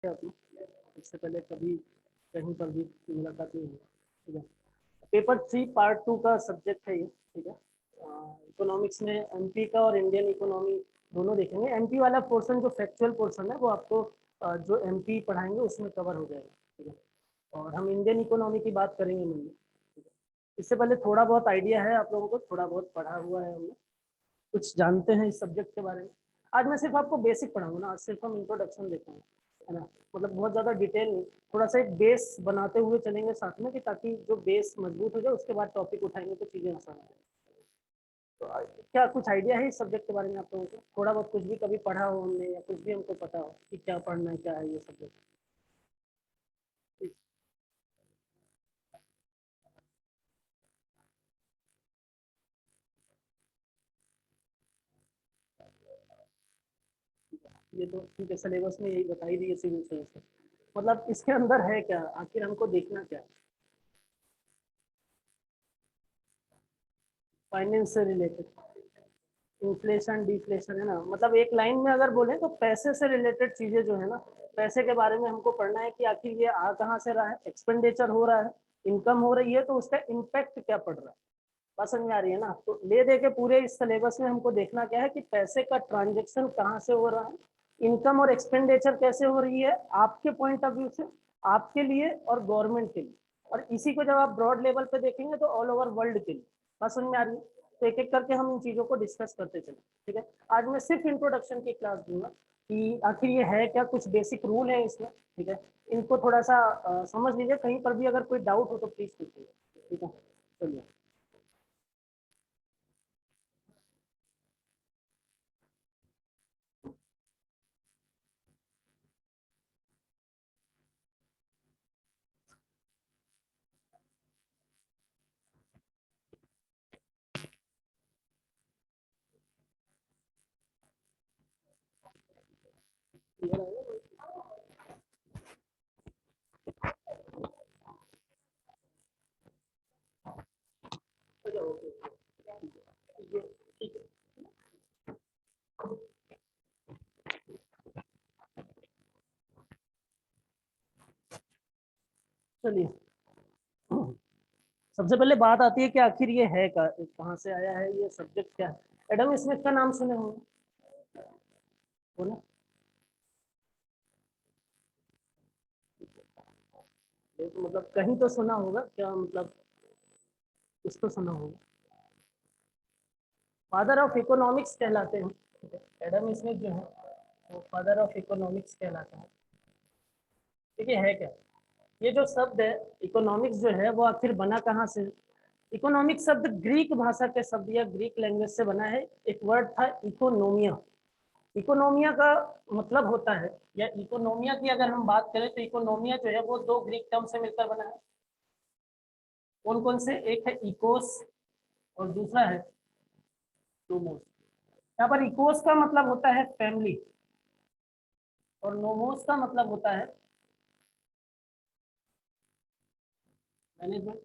है अपना, इससे पहले कभी कहीं पर भी मुलाकात नहीं हुई, ठीक है। पेपर 3 पार्ट 2 का सब्जेक्ट है ये, ठीक है। इकोनॉमिक्स में एमपी का और इंडियन इकोनॉमी दोनों देखेंगे। एमपी वाला पोर्शन जो फैक्चुअल पोर्शन है वो आपको जो एमपी पढ़ाएंगे उसमें कवर हो जाएगा, ठीक है। और हम इंडियन इकोनॉमी की बात करेंगे नहीं, ठीक है। इससे पहले थोड़ा बहुत आइडिया है आप लोगों को, थोड़ा बहुत पढ़ा हुआ है हमने, कुछ जानते हैं इस सब्जेक्ट के बारे में। आज मैं सिर्फ आपको बेसिक पढ़ाऊंगा ना, आज सिर्फ हम इंट्रोडक्शन देखेंगे, है ना। मतलब बहुत ज्यादा डिटेल नहीं, थोड़ा सा एक बेस बनाते हुए चलेंगे साथ में, कि ताकि जो बेस मजबूत हो जाए उसके बाद टॉपिक उठाएंगे तो चीजें आसान हो। तो क्या कुछ आइडिया है इस सब्जेक्ट के बारे में आप लोगों को? थोड़ा बहुत कुछ भी कभी पढ़ा हो हमने, या कुछ भी हमको पता हो कि क्या पढ़ना है, क्या है ये सब्जेक्ट? ये तो ठीक है, सिलेबस में यही बताई दी है सिविल सर्विस। मतलब इसके अंदर है क्या, आखिर हमको देखना क्या है? फाइनेंस से रिलेटेड, इन्फ्लेशन डिफ्लेशन, है ना। मतलब एक लाइन में अगर बोले तो पैसे से रिलेटेड चीजें जो है ना, पैसे के बारे में हमको पढ़ना है कि आखिर ये आ कहाँ से रहा है, एक्सपेंडिचर हो रहा है, इनकम हो रही है, तो उसका इम्पैक्ट क्या पड़ रहा है। बात समझ में आ रही है ना। तो ले दे के पूरे इस सिलेबस में हमको देखना क्या है कि पैसे का ट्रांजेक्शन कहाँ से हो रहा है, इनकम और एक्सपेंडिचर कैसे हो रही है आपके पॉइंट ऑफ व्यू से, आपके लिए और गवर्नमेंट के लिए। और इसी को जब आप ब्रॉड लेवल पे देखेंगे तो ऑल ओवर वर्ल्ड के लिए। बात समझ में आ रही है। तो एक एक करके हम इन चीजों को डिस्कस करते चले, ठीक है। आज मैं सिर्फ इंट्रोडक्शन की क्लास दूंगा कि आखिर ये है क्या, कुछ बेसिक रूल है इसमें, ठीक है। इनको थोड़ा सा समझ लीजिए, कहीं पर भी अगर कोई डाउट हो तो प्लीज पूछिए, ठीक है। चलिए। चलिए, सबसे पहले बात आती है कि आखिर ये है कहाँ से आया है, ये सब्जेक्ट क्या है। एडम स्मिथ का नाम सुने होंगे, बोले। तो मतलब कहीं तो सुना होगा, क्या मतलब कुछ तो सुना होगा। फादर ऑफ इकोनॉमिक्स कहलाते हैं, ठीक है। एडम स्मिथ जो है वो फादर ऑफ इकोनॉमिक्स कहलाते हैं। ठीक है क्या ये जो शब्द है इकोनॉमिक्स जो है वो आखिर बना कहाँ से? इकोनॉमिक शब्द ग्रीक भाषा के शब्द या ग्रीक लैंग्वेज से बना है। एक वर्ड था इकोनोमिया। इकोनोमिया का मतलब होता है, या इकोनोमिया की अगर हम बात करें तो इकोनोमिया जो है वो दो ग्रीक टर्म से मिलकर बना है। कौन कौन से? एक है इकोस और दूसरा है नोमोस। यहाँ पर इकोस का मतलब होता है फैमिली और नोमोस का मतलब होता है मैनेजमेंट।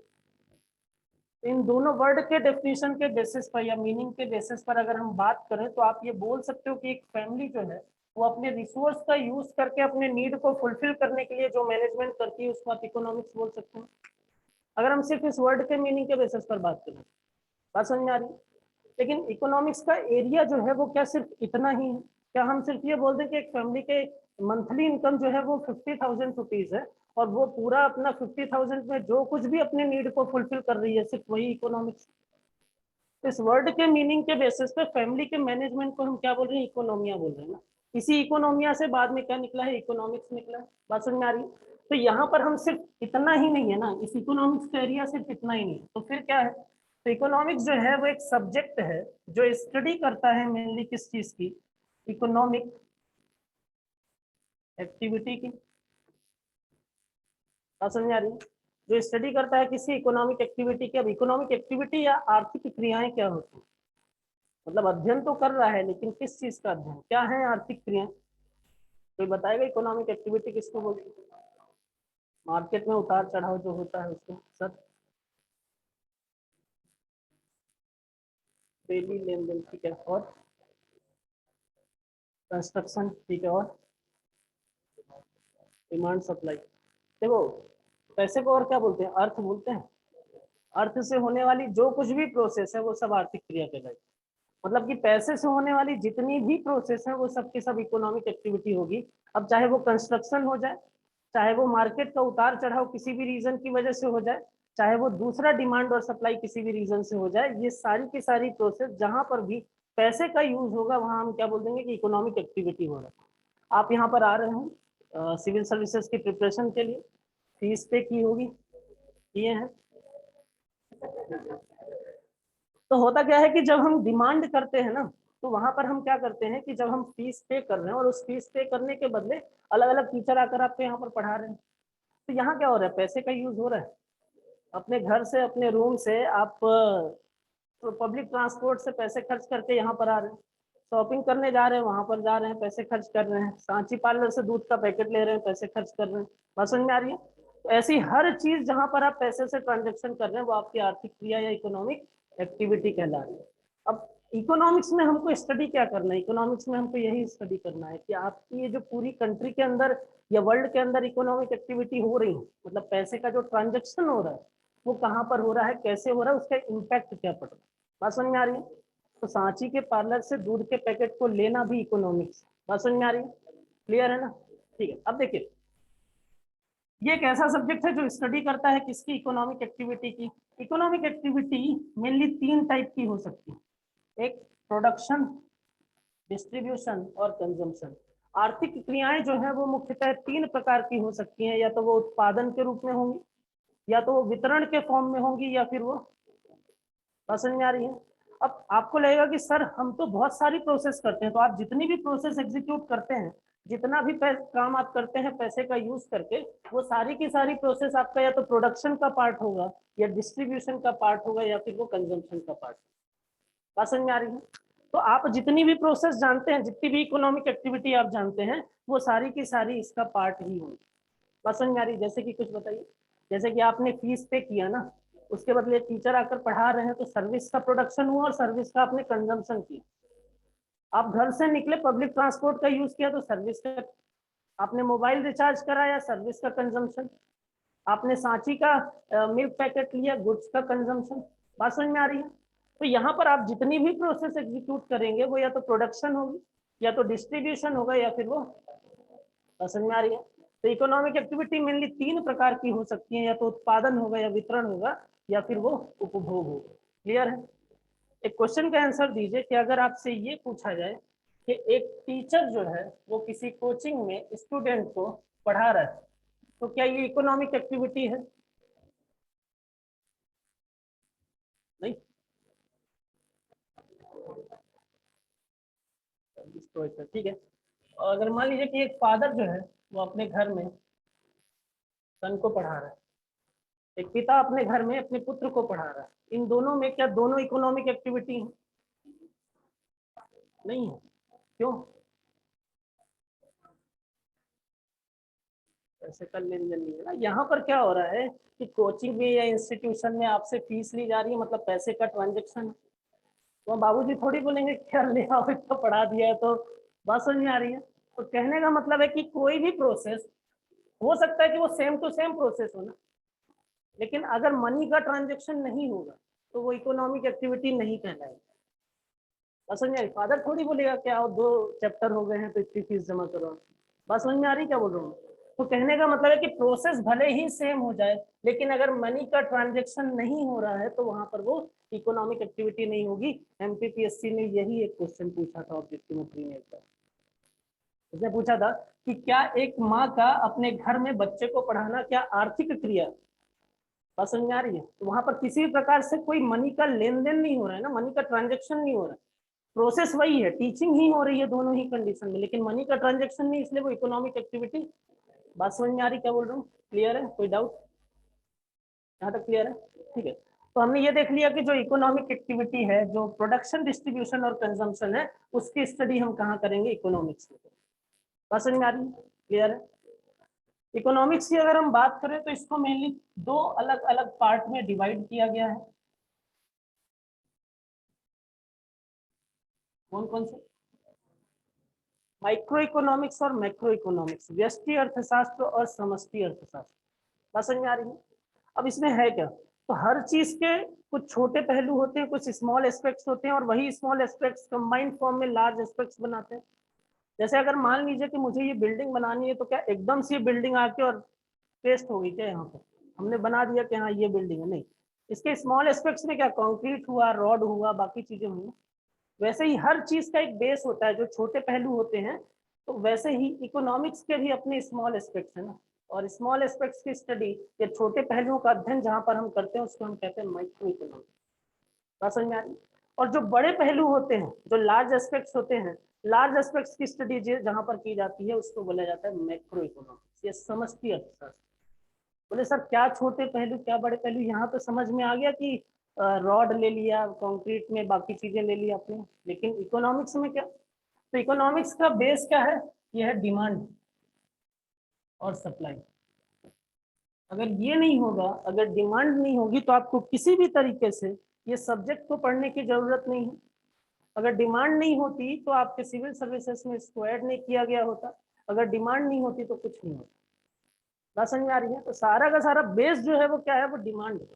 इन दोनों वर्ड के डेफिनेशन के बेसिस पर या मीनिंग के बेसिस पर अगर हम बात करें तो आप ये बोल सकते हो कि एक फैमिली जो है वो अपने रिसोर्स का यूज करके अपने नीड को फुलफिल करने के लिए जो मैनेजमेंट करती है उसको आप इकोनॉमिक्स बोल सकते हैं, अगर हम सिर्फ इस वर्ड के मीनिंग के बेसिस पर बात करें। बात समझ में आ रही है? लेकिन इकोनॉमिक्स का एरिया जो है वो क्या सिर्फ इतना ही है? क्या हम सिर्फ ये बोल दें कि एक फैमिली के मंथली इनकम जो है वो 50,000 रुपीज है और वो पूरा अपना 50,000 में जो कुछ भी अपने नीड को फुलफिल कर रही है सिर्फ वही इकोनॉमिक्स? इस वर्ड के मीनिंग के बेसिस पे फैमिली के मैनेजमेंट को हम क्या बोल रहे हैं? इकोनोमिया बोल रहे हैं ना। इसी इकोनोमिया से बाद में क्या निकला है? इकोनॉमिक्स निकला है। बात समझ में आ रही है? तो यहाँ पर हम सिर्फ इतना ही नहीं है ना, इस इकोनॉमिक्स का एरिया सिर्फ इतना ही नहीं है, तो फिर क्या है? तो इकोनॉमिक्स जो है वो एक सब्जेक्ट है जो स्टडी करता है मेनली किस चीज की? इकोनॉमिक एक्टिविटी की। बात समझ में आ रही है? जो स्टडी करता है किसी इकोनॉमिक एक्टिविटी की। अब इकोनॉमिक एक्टिविटी या आर्थिक क्रियाएं क्या होती है? मतलब अध्ययन तो कर रहा है लेकिन किस चीज का अध्ययन, क्या है आर्थिक क्रियाएं? कोई बताएगा इकोनॉमिक एक्टिविटी किसको बोलते हैं? मार्केट में उतार चढ़ाव जो होता है उसको सर। डेली लेन देन, ठीक है। और कंस्ट्रक्शन, ठीक है। और डिमांड सप्लाई। देखो पैसे को और क्या बोलते हैं, अर्थ बोलते हैं। अर्थ से होने वाली जो कुछ भी प्रोसेस है वो सब आर्थिक क्रिया कहलाएगी। मतलब कि पैसे से होने वाली जितनी भी प्रोसेस है वो सब की सब इकोनॉमिक एक्टिविटी होगी। अब चाहे वो कंस्ट्रक्शन हो जाए, चाहे वो मार्केट का उतार चढ़ाव किसी भी रीजन की वजह से हो जाए, चाहे वो दूसरा डिमांड और सप्लाई किसी भी रीजन से हो जाए, ये सारी की सारी प्रोसेस जहां पर भी पैसे का यूज होगा वहां हम क्या बोल देंगे कि इकोनॉमिक एक्टिविटी हो रहा है। आप यहाँ पर आ रहे हैं सिविल सर्विसेज की प्रिपरेशन के लिए, फीस पे की होगी, किए हैं। तो होता क्या है कि जब हम डिमांड करते हैं ना, तो वहां पर हम क्या करते हैं कि जब हम फीस पे कर रहे हैं और उस फीस पे करने के बदले अलग अलग टीचर आकर आपको यहाँ पर पढ़ा रहे हैं, तो यहाँ क्या हो रहा है, पैसे का यूज हो रहा है। अपने घर से, अपने रूम से आप तो पब्लिक ट्रांसपोर्ट से पैसे खर्च करके यहाँ पर आ रहे हैं, शॉपिंग करने जा रहे हैं वहां पर जा रहे हैं, पैसे खर्च कर रहे हैं, सांची पार्लर से दूध का पैकेट ले रहे हैं, पैसे खर्च कर रहे हैं। बात समझ में आ रही है। तो ऐसी हर चीज जहां पर आप पैसे से ट्रांजेक्शन कर रहे हैं वो आपकी आर्थिक क्रिया या इकोनॉमिक एक्टिविटी कहला रही है। अब इकोनॉमिक्स में हमको स्टडी क्या करना है, इकोनॉमिक्स में हमको यही स्टडी करना है कि आपकी ये जो पूरी कंट्री के अंदर या वर्ल्ड के अंदर इकोनॉमिक एक्टिविटी हो रही है, मतलब पैसे का जो ट्रांजेक्शन हो रहा है वो कहाँ पर हो रहा है, कैसे हो रहा है, उसका इम्पैक्ट क्या पड़ रहा है। बात समझ में आ रही है। तो सांची के पार्लर से दूध के पैकेट को लेना भी इकोनॉमिक्स। बात समझ में आ रही है, क्लियर है ना। ठीक है, अब देखिए ये एक ऐसा सब्जेक्ट है जो स्टडी करता है किसकी, इकोनॉमिक एक्टिविटी की। इकोनॉमिक एक्टिविटी मेनली तीन टाइप की हो सकती है, एक प्रोडक्शन, डिस्ट्रीब्यूशन और कंजम्पशन। आर्थिक क्रियाएं जो है वो मुख्यतः तीन प्रकार की हो सकती हैं, या तो वो उत्पादन के रूप में होंगी, या तो वो वितरण के फॉर्म में होंगी, या फिर वो, बात समझ में आ रही है। अब आपको लगेगा कि सर हम तो बहुत सारी प्रोसेस करते हैं, तो आप जितनी भी प्रोसेस एग्जीक्यूट करते हैं, जितना भी काम आप करते हैं पैसे का यूज करके, वो सारी की सारी प्रोसेस आपका या तो प्रोडक्शन का पार्ट होगा, या डिस्ट्रीब्यूशन का पार्ट होगा, या फिर वो कंजम्पशन का पार्ट। बात समझ में आ रही है। तो आप जितनी भी प्रोसेस जानते हैं, जितनी भी इकोनॉमिक एक्टिविटी आप जानते हैं, वो सारी की सारी इसका पार्ट ही होगी। बात समझ में आ रही है। जैसे कि कुछ बताइए, जैसे कि आपने फीस पे किया ना, उसके बदले टीचर आकर पढ़ा रहे हैं, तो सर्विस का प्रोडक्शन हुआ और सर्विस का आपने कंजम्पशन किया। आप घर से निकले, पब्लिक ट्रांसपोर्ट का यूज किया, तो सर्विस का। आपने मोबाइल रिचार्ज कराया, सर्विस का कंजम्पशन। आपने सांची का मिल्क पैकेट लिया, गुड्स का कंजम्पशन। बात समझ में आ रही है। तो यहाँ पर आप जितनी भी प्रोसेस एग्जीक्यूट करेंगे वो या तो प्रोडक्शन होगी, या तो डिस्ट्रीब्यूशन होगा, या फिर वो, समझ में आ रही है। तो इकोनॉमिक एक्टिविटी मेनली तीन प्रकार की हो सकती है, या तो उत्पादन होगा, या वितरण होगा, या फिर वो उपभोग होगा। क्लियर है। एक क्वेश्चन का आंसर दीजिए कि अगर आपसे ये पूछा जाए कि एक टीचर जो है वो किसी कोचिंग में स्टूडेंट को पढ़ा रहा है, तो क्या ये इकोनॉमिक एक्टिविटी है? नहीं। ठीक है। और अगर मान लीजिए कि एक फादर जो है वो अपने घर में सन को पढ़ा रहा है, एक पिता अपने घर में अपने पुत्र को पढ़ा रहा है, इन दोनों में क्या दोनों इकोनॉमिक एक्टिविटी है? नहीं है। क्यों? ऐसे का लेन देन नहीं है ना। यहाँ पर क्या हो रहा है कि कोचिंग में या इंस्टीट्यूशन में आपसे फीस ली जा रही है, मतलब पैसे का ट्रांजेक्शन है। तो बाबूजी थोड़ी बोलेंगे क्या ले आओ, इसको पढ़ा दिया है तो। बात समझ में आ रही है। तो कहने का मतलब है कि कोई भी प्रोसेस हो सकता है कि वो सेम टू सेम प्रोसेस हो ना, लेकिन अगर मनी का ट्रांजेक्शन नहीं होगा तो वो इकोनॉमिक एक्टिविटी नहीं कहलाएगी। बस समझ में आ रही। फादर थोड़ी बोलेगा क्या दो चैप्टर हो गए हैं तो इतनी फीस जमा करो। बस समझ में आ रही क्या बोल रहा हूँ। तो कहने का मतलब है कि प्रोसेस भले ही सेम हो जाए, लेकिन अगर मनी का ट्रांजेक्शन नहीं हो रहा है तो वहां पर वो इकोनॉमिक एक्टिविटी नहीं होगी। एमपीपीएससी ने यही एक क्वेश्चन पूछा था ऑब्जेक्टिव में प्रीमियर का। उसने पूछा था कि क्या एक माँ का अपने घर में बच्चे को पढ़ाना क्या आर्थिक क्रिया? बात समझ में आ रही है। तो वहां पर किसी भी प्रकार से कोई मनी का लेन देन नहीं हो रहा है ना, मनी का ट्रांजेक्शन नहीं हो रहा है। प्रोसेस वही है, टीचिंग ही हो रही है दोनों ही कंडीशन में, लेकिन मनी का ट्रांजेक्शन नहीं, इसलिए वो इकोनॉमिक एक्टिविटी। बात समझ में आ रही क्या बोल रहा हूँ? क्लियर है, कोई डाउट? यहाँ तक क्लियर है। ठीक है। तो हमने ये देख लिया कि जो इकोनॉमिक एक्टिविटी है, जो प्रोडक्शन, डिस्ट्रीब्यूशन और कंजम्पशन है, उसकी स्टडी हम कहाँ करेंगे? इकोनॉमिक्स में। बात समझ में आ रही है? क्लियर है। इकोनॉमिक्स की अगर हम बात करें तो इसको मेनली दो अलग अलग पार्ट में डिवाइड किया गया है। कौन कौन से? माइक्रो इकोनॉमिक्स और मैक्रो इकोनॉमिक्स, व्यष्टि अर्थशास्त्र और समष्टि अर्थशास्त्र, बात समझ में आ रही है। अब इसमें है क्या, तो हर चीज के कुछ छोटे पहलू होते हैं, कुछ स्मॉल एस्पेक्ट्स होते हैं, और वही स्मॉल एस्पेक्ट्स कंबाइंड फॉर्म में लार्ज एस्पेक्ट्स बनाते हैं। जैसे अगर मान लीजिए कि मुझे ये बिल्डिंग बनानी है, तो क्या एकदम से ये बिल्डिंग आके और पेस्ट होगी क्या यहाँ पर, हमने बना दिया कि हाँ ये बिल्डिंग है, नहीं। इसके स्मॉल एस्पेक्ट्स में क्या, कंक्रीट हुआ, रॉड हुआ, बाकी चीजें हुई। वैसे ही हर चीज का एक बेस होता है, जो छोटे पहलू होते हैं, तो वैसे ही इकोनॉमिक्स के भी अपने स्मॉल एस्पेक्ट्स है ना। और स्मॉल एस्पेक्ट्स की स्टडी या छोटे पहलुओं का अध्ययन जहां पर हम करते हैं, उसको हम कहते हैं माइक्रो इकोनॉमिक्स, बात समझ में आ रही है। और जो बड़े पहलू होते हैं, जो लार्ज एस्पेक्ट्स होते हैं, लार्ज एस्पेक्ट्स की स्टडी जहां पर की जाती है, उसको बोला जाता है मैक्रो इकोनॉमिक्स, ये समष्टि अर्थशास्त्र। बोले सर क्या छोटे पहलू क्या बड़े पहलू, यहाँ तो समझ में आ गया कि रॉड ले लिया, कंक्रीट में बाकी चीजें ले ली आपने, लेकिन इकोनॉमिक्स में क्या, तो इकोनॉमिक्स का बेस क्या है, ये है डिमांड और सप्लाई। अगर ये नहीं होगा, अगर डिमांड नहीं होगी, तो आपको किसी भी तरीके से ये सब्जेक्ट को पढ़ने की जरूरत नहीं है। अगर डिमांड नहीं होती तो आपके सिविल सर्विसेज में इसको ऐड नहीं किया गया होता, अगर डिमांड नहीं होती तो कुछ नहीं होता। बात समझ में आ रही है। तो सारा का सारा बेस जो है वो क्या है, वो डिमांड है।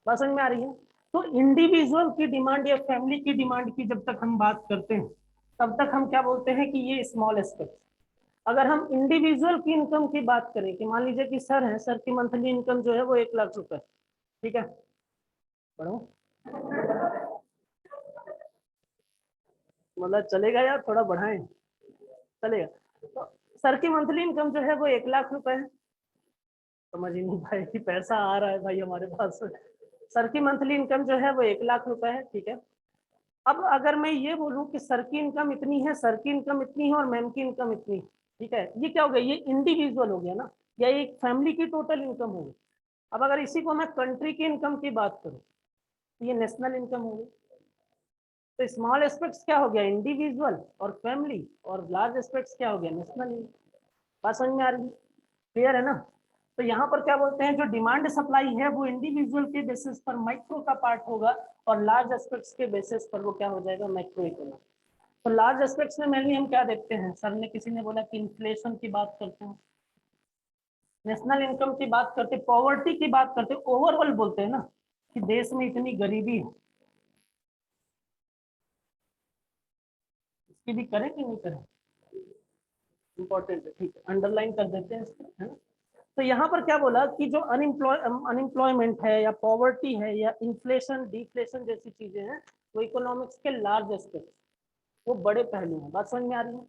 बात समझ में आ रही है। तो इंडिविजुअल की डिमांड या फैमिली की डिमांड की जब तक हम बात करते हैं, तब तक हम क्या बोलते हैं कि ये स्मॉल एस्पेक्ट। अगर हम इंडिविजुअल की इनकम की बात करें, कि मान लीजिए कि सर है, सर की मंथली इनकम जो है वो 1 लाख रुपए, ठीक है, पढ़ो, मतलब चलेगा यार, थोड़ा बढ़ाएं, चलेगा। तो सर की मंथली इनकम जो है वो 1 लाख रुपए है। समझ ही नहीं पाए कि पैसा आ रहा है भाई हमारे पास। सर की मंथली इनकम जो है वो 1 लाख रुपए है, ठीक है। अब अगर मैं ये बोलूं कि सर की इनकम इतनी है, सर की इनकम इतनी है और मैम की इनकम इतनी है, ठीक है, ये क्या हो गया, ये इंडिविजुअल हो गया ना, या एक फैमिली की टोटल इनकम हो गई। अब अगर इसी को मैं कंट्री की इनकम की बात करूं, तो ये नेशनल इनकम हो गई। तो स्मॉल एस्पेक्ट्स क्या हो गया, इंडिविजुअल और फैमिली, और लार्ज एस्पेक्ट्स क्या हो गया, नेशनल इनकम। बात समझ में आ रही है, क्लियर है ना। तो यहाँ पर क्या बोलते हैं, जो डिमांड सप्लाई है वो इंडिविजुअल के बेसिस पर माइक्रो का पार्ट होगा, और लार्ज एस्पेक्ट्स के बेसिस पर वो क्या हो जाएगा, मैक्रो इकोनॉमिक। तो लार्ज एस्पेक्ट्स में मेनली हम क्या देखते हैं, सर ने किसी ने बोला कि इन्फ्लेशन की बात करते हैं, नेशनल इनकम की बात करते हैं, पॉवर्टी की बात करते हैं, ओवरऑल बोलते हैं ना कि देश में इतनी गरीबी है, इसकी भी करें कि नहीं करें, इंपॉर्टेंट है, ठीक है, अंडरलाइन कर देते हैं इसको, है ना। तो यहाँ पर क्या बोला कि जो अनएम्प्लॉयमेंट है या पॉवर्टी है या इन्फ्लेशन डिफ्लेशन जैसी चीजें हैं, वो इकोनॉमिक्स के लार्ज एस्पेक्ट, वो बड़े पहलू हैं। बात समझ में आ रही है।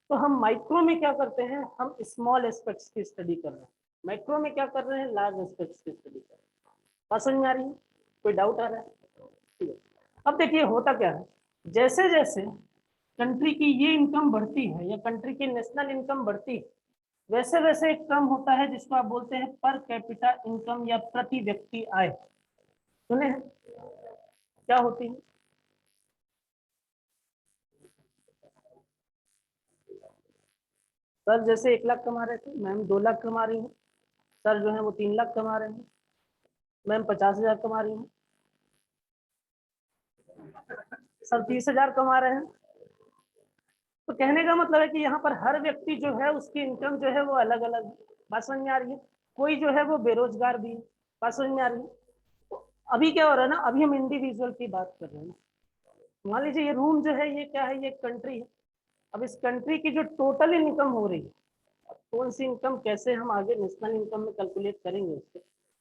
तो हम माइक्रो में क्या करते हैं, हम स्मॉल एस्पेक्ट्स की स्टडी कर रहे हैं, माइक्रो में क्या कर रहे हैं, लार्ज एस्पेक्ट्स की स्टडी कर रहे हैं। बात समझ में आ रही है, कोई डाउट आ रहा है, ठीक है। अब देखिए होता क्या है, जैसे जैसे कंट्री की ये इनकम बढ़ती है या कंट्री की नेशनल इनकम बढ़ती है, वैसे वैसे एक टर्म होता है जिसको आप बोलते हैं पर कैपिटा इनकम या प्रति व्यक्ति आय, सुने हैं, क्या होती है। सर जैसे 1 लाख कमा रहे थे, मैम 2 लाख कमा रही हूँ, सर जो है वो 3 लाख कमा रहे हैं, मैम 50,000 कमा रही हूँ, सर 30,000 कमा रहे हैं। तो कहने का मतलब है कि यहाँ पर हर व्यक्ति जो है उसकी इनकम जो है वो अलग अलग। बात समझ में आ रही है। कोई जो है वो बेरोजगार भी है। बात समझ में आ रही है। तो अभी क्या हो रहा है ना, अभी हम इंडिविजुअल की बात कर रहे हैं। मान लीजिए ये रूम जो है ये क्या है, ये कंट्री है। अब इस कंट्री की जो टोटल इनकम हो रही है, कौन सी इनकम कैसे हम आगे नेशनल इनकम में कैलकुलेट करेंगे उसको,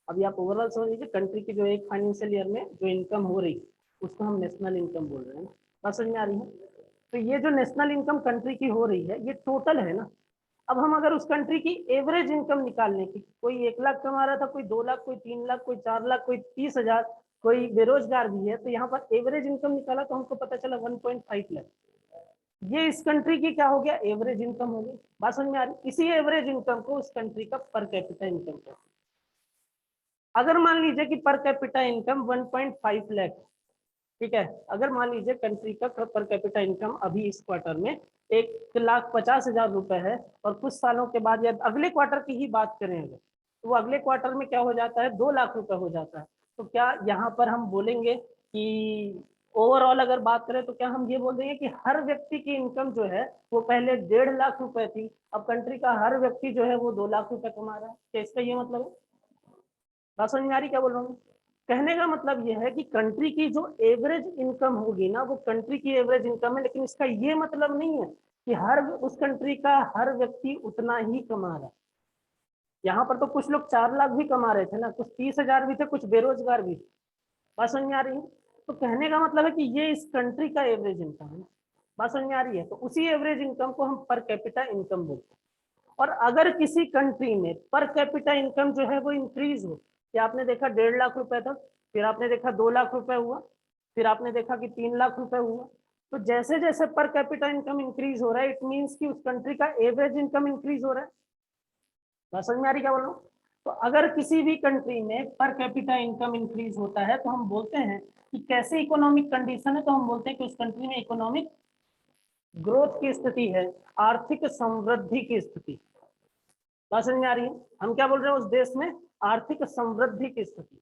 अभी आप ओवरऑल समझ लीजिए कंट्री की जो एक फाइनेंशियल ईयर में जो इनकम हो रही है, उसको हम नेशनल इनकम बोल रहे हैं। बात समझ में आ रही है। तो ये जो नेशनल इनकम कंट्री की हो रही है, ये टोटल है ना। अब हम अगर उस कंट्री की एवरेज इनकम निकालने की, कोई 1 लाख कमा रहा था, कोई 2 लाख, कोई 3 लाख, कोई 4 लाख, कोई 30,000, कोई बेरोजगार भी है, तो यहाँ पर एवरेज इनकम निकाला तो हमको पता चला 1.5 लाख। ये इस कंट्री की क्या हो गया, एवरेज इनकम हो गई। बात समझ में आ रही। इसी एवरेज इनकम को उस कंट्री का पर कैपिटा इनकम कहते हैं। अगर मान लीजिए कि पर कैपिटा इनकम 1.5 लाख, ठीक है, अगर मान लीजिए कंट्री का पर कैपिटा इनकम अभी इस क्वार्टर में 1,50,000 रुपए है, और कुछ सालों के बाद या अगले क्वार्टर की ही बात करें अगर, तो वो अगले क्वार्टर में क्या हो जाता है, 2 लाख रुपए हो जाता है। तो क्या यहाँ पर हम बोलेंगे कि ओवरऑल अगर बात करें तो क्या हम ये बोल देंगे कि हर व्यक्ति की इनकम जो है वो पहले 1.5 लाख रुपए थी, अब कंट्री का हर व्यक्ति जो है वो 2 लाख रुपए कमा रहा है? क्या इसका ये मतलब है? बात समझ में आ रही क्या बोल रहा हूँ? कहने का मतलब ये है कि कंट्री की जो एवरेज इनकम होगी ना, वो कंट्री की एवरेज इनकम है, लेकिन इसका ये मतलब नहीं है कि हर उस कंट्री का हर व्यक्ति उतना ही कमा रहा है। यहाँ पर तो कुछ लोग 4 लाख भी कमा रहे थे ना, कुछ 30,000 भी थे, कुछ बेरोजगार भी थे। बात समझ में आ रही है? तो कहने का मतलब है कि ये इस कंट्री का एवरेज इनकम है। बात समझ में आ रही है? तो उसी एवरेज इनकम को हम पर कैपिटा इनकम बोलते हैं। और अगर किसी कंट्री में पर कैपिटा इनकम जो है वो इंक्रीज हो, कि आपने देखा 1.5 लाख रुपए था, फिर आपने देखा 2 लाख रुपए हुआ, फिर आपने देखा कि 3 लाख रुपए हुआ, तो जैसे जैसे पर कैपिटा इनकम इंक्रीज हो रहा है, इट मीन्स कि उस कंट्री का एवरेज इनकम इंक्रीज हो रहा है। बात समझ में आ रही क्या बोल रहा हूँ? तो अगर किसी भी कंट्री में पर कैपिटा इनकम इंक्रीज होता है तो हम बोलते हैं कि कैसे इकोनॉमिक कंडीशन है, तो हम बोलते हैं कि उस कंट्री में इकोनॉमिक ग्रोथ की स्थिति है, आर्थिक समृद्धि की स्थिति। बात समझ में आ रही है? हम क्या बोल रहे हैं, उस देश में आर्थिक समृद्धि की स्थिति।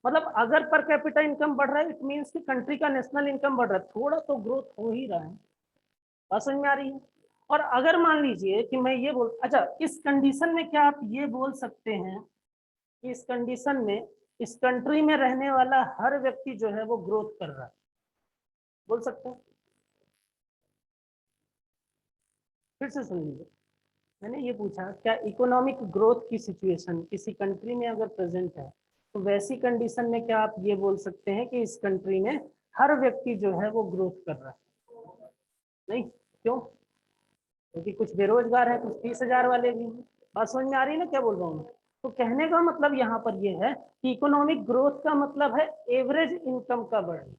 मतलब अगर पर कैपिटा इनकम बढ़ रहा है, इट मीन्स कि कंट्री का नेशनल इनकम बढ़ रहा है, थोड़ा तो ग्रोथ हो ही रहा है। बात समझ में आ रही है? और अगर मान लीजिए कि मैं ये बोल, अच्छा इस कंडीशन में क्या आप ये बोल सकते हैं कि इस कंडीशन में इस कंट्री में रहने वाला हर व्यक्ति जो है वो ग्रोथ कर रहा है? बोल सकते हैं? फिर से सुन लीजिए, मैंने ये पूछा क्या इकोनॉमिक ग्रोथ की सिचुएशन किसी कंट्री में अगर प्रेजेंट है, तो वैसी कंडीशन में क्या आप ये बोल सकते हैं कि इस कंट्री में हर व्यक्ति जो है वो ग्रोथ कर रहा है? नहीं। क्यों? क्योंकि कुछ बेरोजगार है, कुछ 30,000 वाले भी हैं। बात समझ में आ रही है ना क्या बोल रहा हूँ? तो कहने का मतलब यहाँ पर ये है कि इकोनॉमिक ग्रोथ का मतलब है एवरेज इनकम का बढ़ना।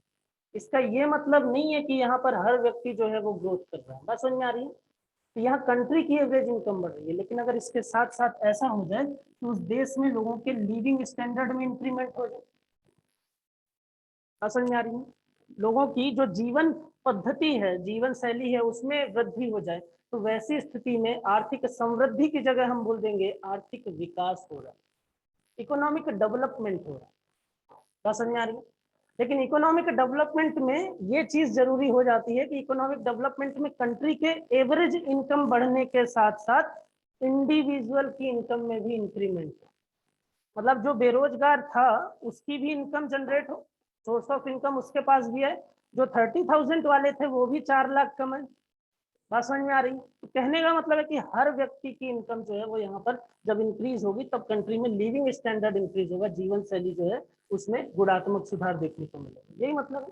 इसका ये मतलब नहीं है कि यहाँ पर हर व्यक्ति जो है वो ग्रोथ कर रहा है। बात समझ में आ रही है? तो यहाँ कंट्री की एवरेज इनकम बढ़ रही है, लेकिन अगर इसके साथ साथ ऐसा हो जाए कि उस देश में लोगों के लिविंग स्टैंडर्ड में इंक्रीमेंट हो जाए। समझ में आ रही है? लोगों की जो जीवन पद्धति है, जीवन शैली है, उसमें वृद्धि हो जाए, तो वैसी स्थिति में आर्थिक समृद्धि की जगह हम बोल देंगे आर्थिक विकास हो रहा है, इकोनॉमिक डेवलपमेंट हो रहा है। समझ में आ रही है? लेकिन इकोनॉमिक डेवलपमेंट में ये चीज जरूरी हो जाती है कि इकोनॉमिक डेवलपमेंट में कंट्री के एवरेज इनकम बढ़ने के साथ साथ इंडिविजुअल की इनकम में भी इंक्रीमेंट हो। मतलब जो बेरोजगार था उसकी भी इनकम जनरेट हो, सोर्स ऑफ इनकम उसके पास भी है, जो 30,000 वाले थे वो भी 4 लाख कमाए। बात समझ में आ रही? तो कहने का मतलब है कि हर व्यक्ति की इनकम जो है वो यहाँ पर जब इंक्रीज होगी तब कंट्री में लिविंग स्टैंडर्ड इंक्रीज होगा, जीवन शैली जो है उसमें गुणात्मक सुधार देखने को मिलेगा। यही मतलब है।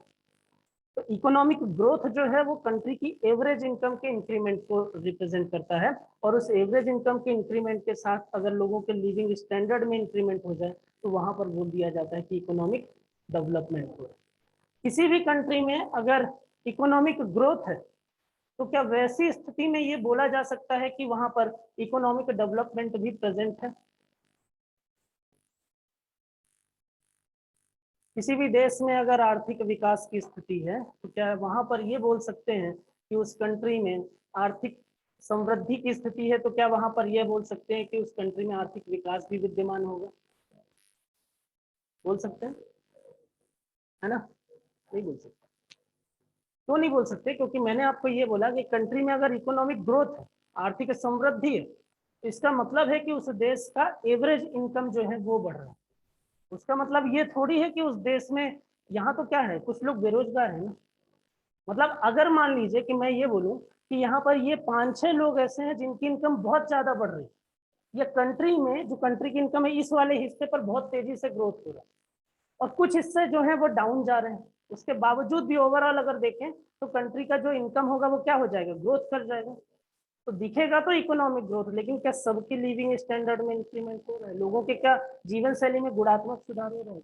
तो इकोनॉमिक ग्रोथ जो है वो कंट्री की एवरेज इनकम के इंक्रीमेंट को रिप्रेजेंट करता है, और उस एवरेज इनकम के इंक्रीमेंट के साथ अगर लोगों के लिविंग स्टैंडर्ड में इंक्रीमेंट हो जाए तो वहां पर बोल दिया जाता है कि इकोनॉमिक डेवलपमेंट हो रहा है। किसी भी कंट्री में अगर इकोनॉमिक ग्रोथ है तो क्या वैसी स्थिति में ये बोला जा सकता है कि वहां पर इकोनॉमिक डेवलपमेंट भी प्रेजेंट है? किसी भी देश में अगर आर्थिक विकास की स्थिति है तो क्या वहां पर ये बोल सकते हैं कि उस कंट्री में आर्थिक समृद्धि की स्थिति है? तो क्या वहां पर यह बोल सकते हैं कि उस कंट्री में आर्थिक विकास भी विद्यमान होगा? बोल सकते हैं, है ना? नहीं बोल सकते। क्यों नहीं बोल सकते? क्योंकि मैंने आपको ये बोला कि कंट्री में अगर इकोनॉमिक ग्रोथ है, आर्थिक समृद्धि है, तो इसका मतलब है कि उस देश का एवरेज इनकम जो है वो बढ़ रहा है। उसका मतलब ये थोड़ी है कि उस देश में, यहाँ तो क्या है, कुछ लोग बेरोजगार है ना। मतलब अगर मान लीजिए कि मैं ये बोलूं कि यहाँ पर ये 5-6 लोग ऐसे हैं जिनकी इनकम बहुत ज्यादा बढ़ रही है, या कंट्री में जो कंट्री की इनकम है इस वाले हिस्से पर बहुत तेजी से ग्रोथ हो रहा है, और कुछ हिस्से जो है वो डाउन जा रहे हैं, उसके बावजूद भी ओवरऑल अगर देखें तो कंट्री का जो इनकम होगा वो क्या हो जाएगा, ग्रोथ कर जाएगा। तो दिखेगा तो इकोनॉमिक ग्रोथ, लेकिन क्या सबकी लिविंग स्टैंडर्ड में इंक्रीमेंट हो रहा है, लोगों के क्या जीवन शैली में गुणात्मक सुधार हो रहा है?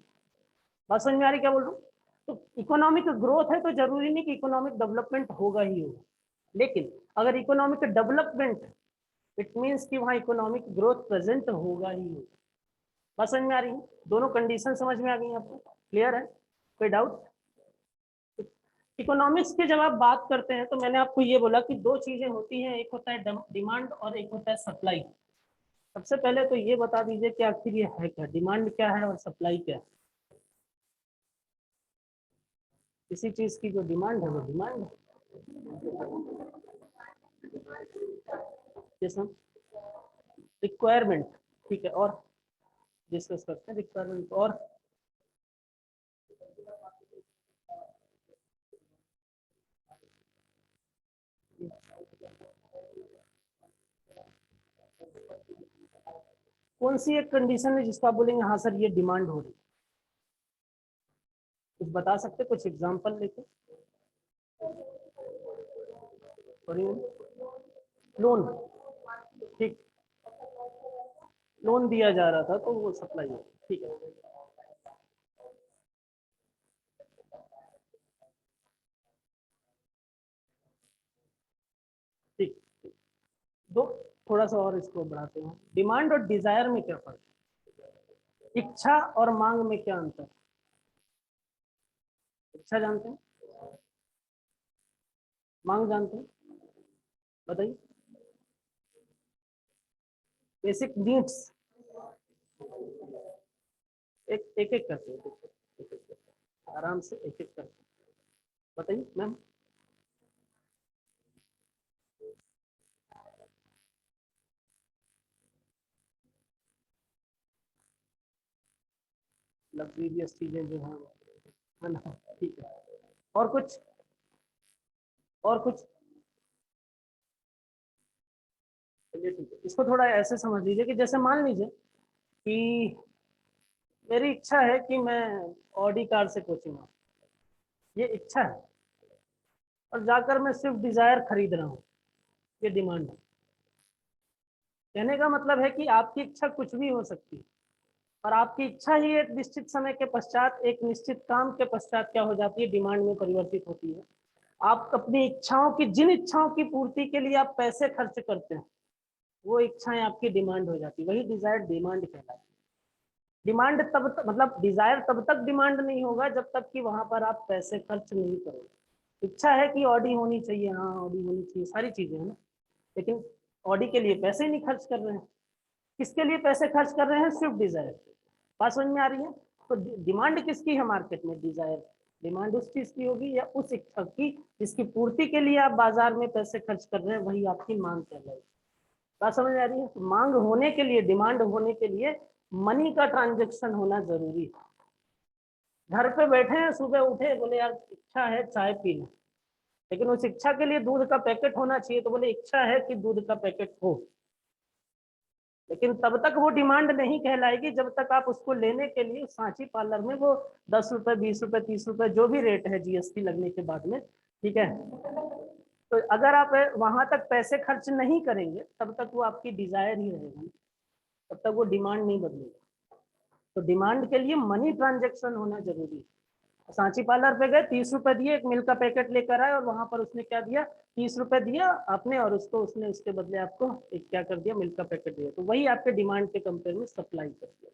बात समझ में आ रही क्या बोल रहा हूँ? तो इकोनॉमिक ग्रोथ है तो जरूरी नहीं कि इकोनॉमिक डेवलपमेंट होगा ही होगा, लेकिन अगर इकोनॉमिक डेवलपमेंट, इट मीन्स कि वहां इकोनॉमिक ग्रोथ प्रेजेंट होगा ही होगा। बात समझ में आ रही है? दोनों कंडीशन समझ में आ गई आपको? क्लियर है? कोई डाउट? इकोनॉमिक्स की जब आप बात करते हैं तो मैंने आपको ये बोला कि दो चीजें होती हैं, एक होता है डिमांड और एक होता है सप्लाई। सबसे पहले तो ये बता दीजिए कि आखिर ये है क्या, डिमांड क्या है और सप्लाई क्या है? किसी चीज की जो डिमांड है वो डिमांड है। जैसे रिक्वायरमेंट, ठीक है, और डिस्कस करते हैं रिक्वायरमेंट। और कौन सी एक कंडीशन है जिसका आप बोलेंगे हाँ सर ये डिमांड हो रही है? कुछ बता सकते, कुछ एग्जांपल लेके? लोन, ठीक, लोन दिया जा रहा था तो वो सप्लाई है, ठीक है। ठीक, दो, थोड़ा सा और इसको बढ़ाते हैं। डिमांड और डिजायर में क्या फर्क है? इच्छा और मांग में क्या अंतर? इच्छा जानते हैं, मांग जानते हैं, बताइए। बेसिक नीड्स, एक एक एक करते हैं, एक एक करते हैं, आराम से एक एक करते हैं, बताइए मैम। लग्जरियस चीजें जो हैं, है ना, ठीक है। और कुछ, और कुछ, चलिए ठीक है। इसको थोड़ा ऐसे समझ लीजिए कि जैसे मान लीजिए कि मेरी इच्छा है कि मैं ऑडी कार से कोचिंग आऊँ, ये इच्छा है, और जाकर मैं सिर्फ डिजायर खरीद रहा हूँ, ये डिमांड है। कहने का मतलब है कि आपकी इच्छा कुछ भी हो सकती है, और आपकी इच्छा ही एक निश्चित समय के पश्चात, एक निश्चित काम के पश्चात क्या हो जाती है, डिमांड में परिवर्तित होती है। आप अपनी इच्छाओं की, जिन इच्छाओं की पूर्ति के लिए आप पैसे खर्च करते हैं, वो इच्छाएं आपकी डिमांड हो जाती है, वही डिजायर डिमांड कहलाती है। डिमांड तब तक, मतलब डिजायर तब तक डिमांड नहीं होगा जब तक कि वहां पर आप पैसे खर्च नहीं करोगे। इच्छा है कि ऑडी होनी चाहिए, हाँ ऑडी होनी चाहिए, सारी चीजें है ना, लेकिन ऑडी के लिए पैसे नहीं खर्च कर रहे हैं। किसके लिए पैसे खर्च कर रहे हैं? Swift Dzire. बात समझ में आ रही है? तो डिमांड किसकी है मार्केट में? डिजायर। डिमांड उस चीज की होगी या उस इच्छा की जिसकी पूर्ति के लिए आप बाजार में पैसे खर्च कर रहे हैं, वही आपकी मांग कहलाएगी। बात समझ में आ रही है? तो मांग होने के लिए, डिमांड होने के लिए मनी का ट्रांजेक्शन होना जरूरी है। घर पे बैठे हैं, सुबह उठे, बोले यार इच्छा है चाय पीना, लेकिन उस इच्छा के लिए दूध का पैकेट होना चाहिए, तो बोले इच्छा है कि दूध का पैकेट हो, लेकिन तब तक वो डिमांड नहीं कहलाएगी जब तक आप उसको लेने के लिए सांची पार्लर में वो 10 रुपए, 20 रुपए, 30 रुपए, जो भी रेट है जीएसटी लगने के बाद में, ठीक है, तो अगर आप वहां तक पैसे खर्च नहीं करेंगे तब तक वो आपकी डिजायर ही रहेगा, तब तक वो डिमांड नहीं बदलेगा। तो डिमांड के लिए मनी ट्रांजेक्शन होना जरूरी है। सांची पार्लर पे गए, 30 रुपए दिए, एक मिल्क का पैकेट लेकर आए, और वहां पर उसने क्या दिया, 30 रुपए दिया आपने, और उसको उसने उसके बदले आपको एक क्या कर दिया, मिल्क का पैकेट दिया, तो वही आपके डिमांड के कंपेयर में सप्लाई कर दिया।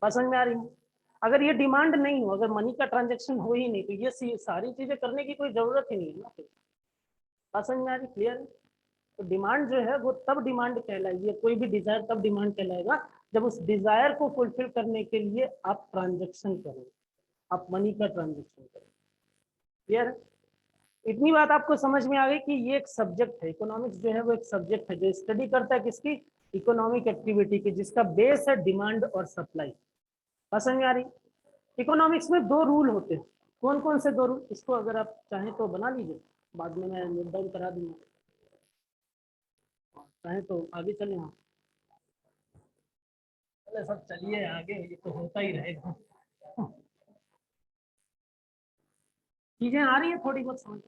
बात समझ में आ रही है? अगर ये डिमांड नहीं हो, अगर मनी का ट्रांजेक्शन हो ही नहीं, तो ये सारी चीजें करने की कोई जरूरत ही नहीं है ना फिर। बात समझ में आ रही? क्लियर है? तो डिमांड जो है वो तब डिमांड कहलाएगी, कोई भी डिजायर तब डिमांड कहलाएगा जब उस डिजायर को फुलफिल करने के लिए आप ट्रांजेक्शन करें, आप मनी का ट्रांजेक्शन करें। क्लियर है? इतनी बात आपको समझ में आ गई कि ये एक सब्जेक्ट है, इकोनॉमिक्स जो है वो एक सब्जेक्ट है जो स्टडी करता है किसकी, इकोनॉमिक एक्टिविटी की, जिसका बेस है डिमांड और सप्लाई। समझ में आ रही? इकोनॉमिक्स में दो रूल होते हैं। कौन कौन से दो रूल? इसको अगर आप चाहें तो बना लीजिए, बाद में मैं नोट डाउन करा दूंगा, चाहे तो आगे चले हम। चले सब, चलिए आगे, ये तो होता ही रहेगा। चीजें आ रही है थोड़ी बहुत समझ?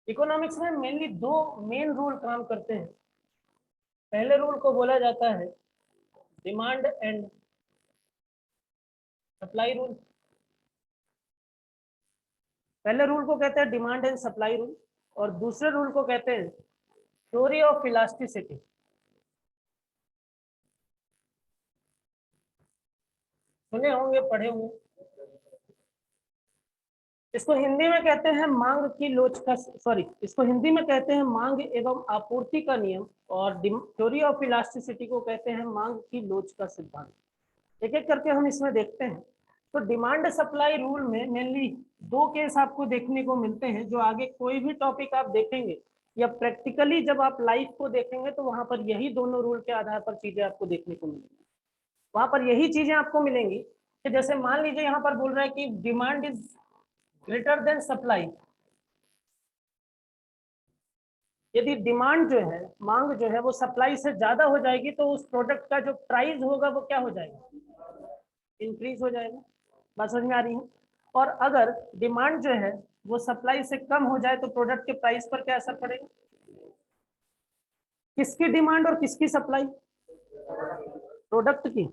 इकोनॉमिक्स में मेनली दो मेन रूल काम करते हैं। पहले रूल को बोला जाता है डिमांड एंड सप्लाई रूल। पहले रूल को कहते हैं डिमांड एंड सप्लाई रूल, और दूसरे रूल को कहते हैं थ्योरी ऑफ इलास्टिसिटी। सुने होंगे, पढ़े होंगे। इसको हिंदी में कहते हैं मांग की लोच का, सॉरी, इसको हिंदी में कहते हैं मांग एवं आपूर्ति का नियम, और थ्योरी ऑफ इलास्टिसिटी को कहते हैं मांग की लोच का सिद्धांत। एक एक करके हम इसमें देखते हैं। तो डिमांड सप्लाई रूल में मेनली दो केस आपको देखने को मिलते हैं, जो आगे कोई भी टॉपिक आप देखेंगे या प्रैक्टिकली जब आप लाइफ को देखेंगे तो वहां पर यही दोनों रूल के आधार पर चीजें आपको देखने को मिलेंगी। वहां पर यही चीजें आपको मिलेंगी कि जैसे मान लीजिए यहाँ पर बोल रहा है कि demand is greater than supply. यदि डिमांड जो है, मांग जो है वो सप्लाई से ज्यादा हो जाएगी तो उस प्रोडक्ट का जो प्राइस होगा वो क्या हो जाएगा, इंक्रीज हो जाएगा। बात समझ में आ रही है। और अगर डिमांड जो है वो सप्लाई से कम हो जाए तो प्रोडक्ट के प्राइस पर क्या असर पड़ेगा, किसकी डिमांड और किसकी सप्लाई, प्रोडक्ट की।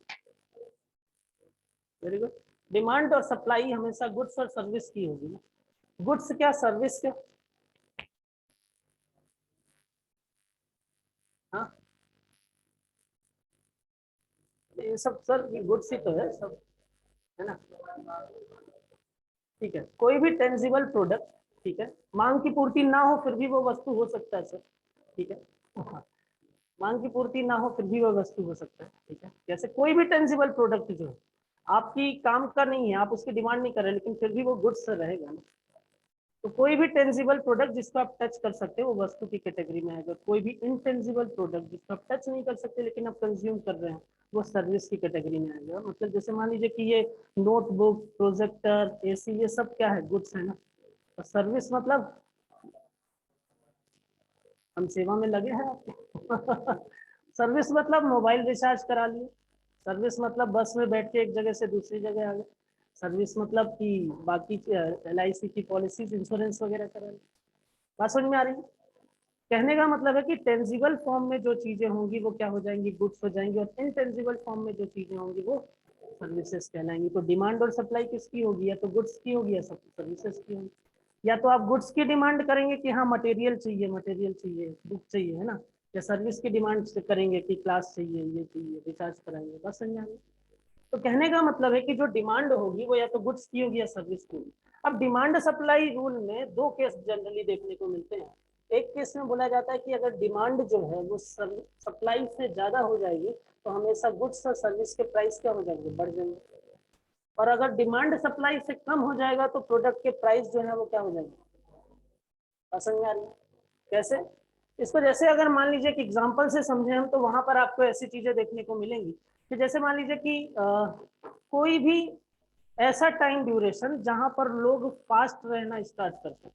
Very good. डिमांड और सप्लाई हमेशा गुड्स और सर्विस की होगी। गुड्स क्या, सर्विस क्या, हाँ ये सब सर गुड्स ही तो है सब, है ना। ठीक है, कोई भी टेंजिबल प्रोडक्ट, ठीक है, मांग की पूर्ति ना हो फिर भी वो वस्तु हो सकता है सर, ठीक है। हाँ, मांग की पूर्ति ना हो फिर भी वो वस्तु हो सकता है, ठीक है। जैसे कोई भी टेंजिबल प्रोडक्ट जो है आपकी काम का नहीं है, आप उसकी डिमांड नहीं कर रहे, लेकिन फिर भी वो गुड्स रहेगा ना। तो कोई भी टेंजिबल प्रोडक्ट जिसको आप टच कर सकते हो वो वस्तु की कैटेगरी में आएगा। कोई भी इनटेंजिबल प्रोडक्ट जिसको आप टच नहीं कर सकते लेकिन आप कंज्यूम कर रहे हैं वो सर्विस की कैटेगरी में आएगा। मतलब जैसे मान लीजिए कि ये नोटबुक, प्रोजेक्टर, एसी, ये सब क्या है, गुड्स है ना। और सर्विस मतलब हम सेवा में लगे हैं आपके सर्विस मतलब मोबाइल रिचार्ज करा लिए, सर्विस मतलब बस में बैठ के एक जगह से दूसरी जगह आ गए, सर्विस मतलब कि बाकी LIC की पॉलिसीज, इंश्योरेंस वगैरह करा ली। बात समझ में आ रही है। कहने का मतलब है कि टेंजिबल फॉर्म में जो चीजें होंगी वो क्या हो जाएंगी, गुड्स हो जाएंगी, और इनटेंजिबल फॉर्म में जो चीजें होंगी वो सर्विसेज कहलाएंगी। तो डिमांड और सप्लाई किसकी होगी, या तो गुड्स की होगी या सर्विसेज की होगी। या तो आप गुड्स की डिमांड करेंगे कि हाँ मटेरियल चाहिए, मटेरियल चाहिए, बुक चाहिए, है ना। या सर्विस की डिमांड करेंगे कि क्लास चाहिए, ये चाहिए, रिचार्ज कराएंगे, बस समझ आएंगे। तो कहने का मतलब है कि जो डिमांड होगी वो या तो गुड्स की होगी या सर्विस की होगी। अब डिमांड सप्लाई रूल में दो केस जनरली देखने को मिलते हैं। एक केस में बोला जाता है कि अगर डिमांड जो है वो सप्लाई से ज्यादा हो जाएगी तो हमेशा गुड्स और सर्विस के प्राइस क्या हो जाएंगे, बढ़ जाएंगे। और अगर डिमांड सप्लाई से कम हो जाएगा तो प्रोडक्ट के प्राइस जो है वो क्या हो जाएंगे, समझ में आ रही है कैसे। इसको जैसे अगर मान लीजिए कि एग्जांपल से समझे हम, तो वहां पर आपको ऐसी चीजें देखने को मिलेंगी कि जैसे मान लीजिए कि कोई भी ऐसा टाइम ड्यूरेशन जहां पर लोग फास्ट रहना स्टार्ट करते हैं,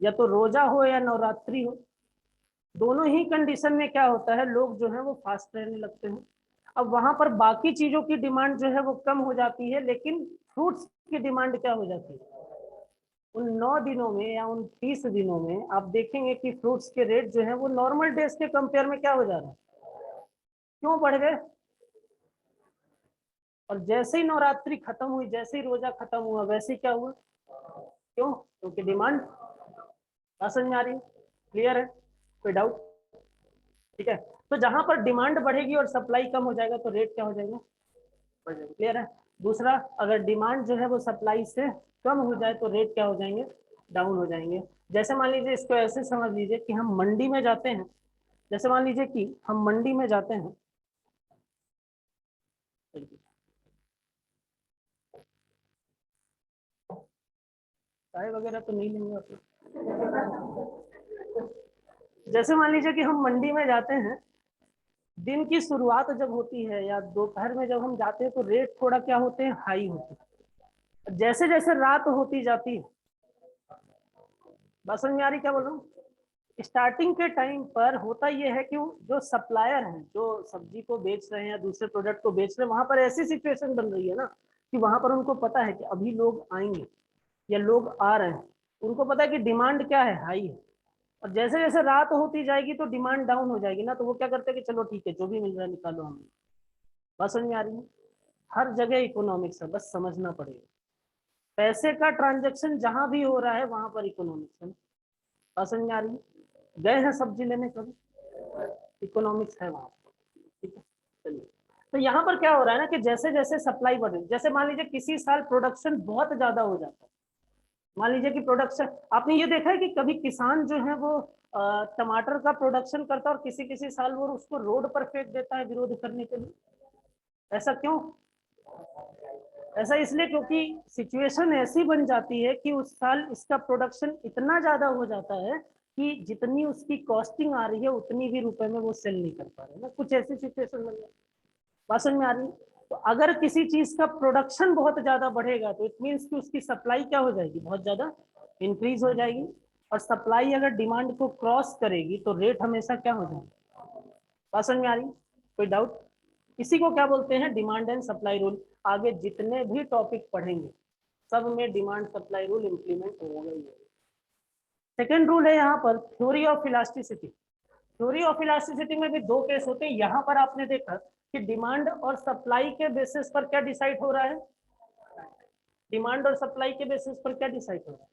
या तो रोजा हो या नवरात्रि हो, दोनों ही कंडीशन में क्या होता है, लोग जो है वो फास्ट रहने लगते हैं। अब वहां पर बाकी चीजों की डिमांड जो है वो कम हो जाती है, लेकिन फ्रूट्स की डिमांड क्या हो जाती है, उन 9 दिनों में या उन 30 दिनों में आप देखेंगे कि फ्रूट्स के रेट जो है वो नॉर्मल डेज के कंपेयर में क्या हो जा रहा है, क्यों बढ़ गए। और जैसे ही नवरात्रि खत्म हुई, जैसे ही रोजा खत्म हुआ, वैसे ही क्या हुआ, क्यों, क्योंकि डिमांड, समझ में आ रही है, क्लियर है, कोई डाउट। ठीक है, तो जहां पर डिमांड बढ़ेगी और सप्लाई कम हो जाएगा तो रेट क्या हो जाएगा, बढ़ जाएगा, क्लियर है। दूसरा, अगर डिमांड जो है वो सप्लाई से कम हो जाए तो रेट क्या हो जाएंगे, डाउन हो जाएंगे। जैसे मान लीजिए, इसको ऐसे समझ लीजिए कि हम मंडी में जाते हैं, जैसे मान लीजिए कि हम मंडी में जाते हैं, चाय वगैरह तो नहीं लेंगे आप जैसे मान लीजिए कि हम मंडी में जाते हैं, दिन की शुरुआत जब होती है या दोपहर में जब हम जाते हैं तो रेट थोड़ा क्या होते हैं, हाई होते हैं। जैसे जैसे रात होती जाती है, बस समझ में आ रही क्या बोल रहा हूँ। स्टार्टिंग के टाइम पर होता यह है कि जो सप्लायर हैं, जो सब्जी को बेच रहे हैं या दूसरे प्रोडक्ट को बेच रहे हैं, वहां पर ऐसी सिचुएशन बन रही है ना कि वहां पर उनको पता है कि अभी लोग आएंगे या लोग आ रहे हैं, उनको पता है कि डिमांड क्या है, हाई है। और जैसे जैसे रात होती जाएगी तो डिमांड डाउन हो जाएगी ना, तो वो क्या करते हैं कि चलो ठीक है, जो भी मिल रहा है निकालो हमें। बात समझ में आ रही है। हर जगह इकोनॉमिक्स है, बस समझना पड़ेगा। पैसे का ट्रांजेक्शन जहां भी हो रहा है वहां पर इकोनॉमिक्स है। बात समझ में आ रही है। गए हैं सब्जी लेने कभी, इकोनॉमिक्स है वहां पर, ठीक है। चलिए, तो यहाँ पर क्या हो रहा है ना कि जैसे जैसे सप्लाई बढ़ रही है, जैसे मान लीजिए किसी साल प्रोडक्शन बहुत ज्यादा हो जाता है, मान लीजिए कि प्रोडक्शन, आपने ये देखा है कि कभी किसान जो है वो टमाटर का प्रोडक्शन करता है और किसी किसी साल वो उसको रोड पर फेंक देता है विरोध करने के लिए। ऐसा क्यों? ऐसा इसलिए क्योंकि सिचुएशन ऐसी बन जाती है कि उस साल इसका प्रोडक्शन इतना ज्यादा हो जाता है कि जितनी उसकी कॉस्टिंग आ रही है उतनी भी रुपए में वो सेल नहीं कर पा रहे ना, कुछ ऐसी सिचुएशन बन जाती है। बात समझ में आ रही है? तो अगर किसी चीज का प्रोडक्शन बहुत ज्यादा बढ़ेगा तो इट मीन्स कि उसकी सप्लाई क्या हो जाएगी, बहुत ज्यादा इंक्रीज हो जाएगी। और सप्लाई अगर डिमांड को क्रॉस करेगी तो रेट हमेशा क्या हो जाएगा। बात समझ में आ रही? कोई डाउट? इसी को क्या बोलते हैं, डिमांड एंड सप्लाई रूल। आगे जितने भी टॉपिक पढ़ेंगे सब में डिमांड सप्लाई रूल इंप्लीमेंट होगा ही। सेकेंड रूल है यहाँ पर theory of elasticity. Theory of elasticity में भी दो केस होते हैं। यहाँ पर आपने देखा कि डिमांड और सप्लाई के बेसिस पर क्या डिसाइड हो रहा है, डिमांड और सप्लाई के बेसिस पर क्या डिसाइड हो रहा है,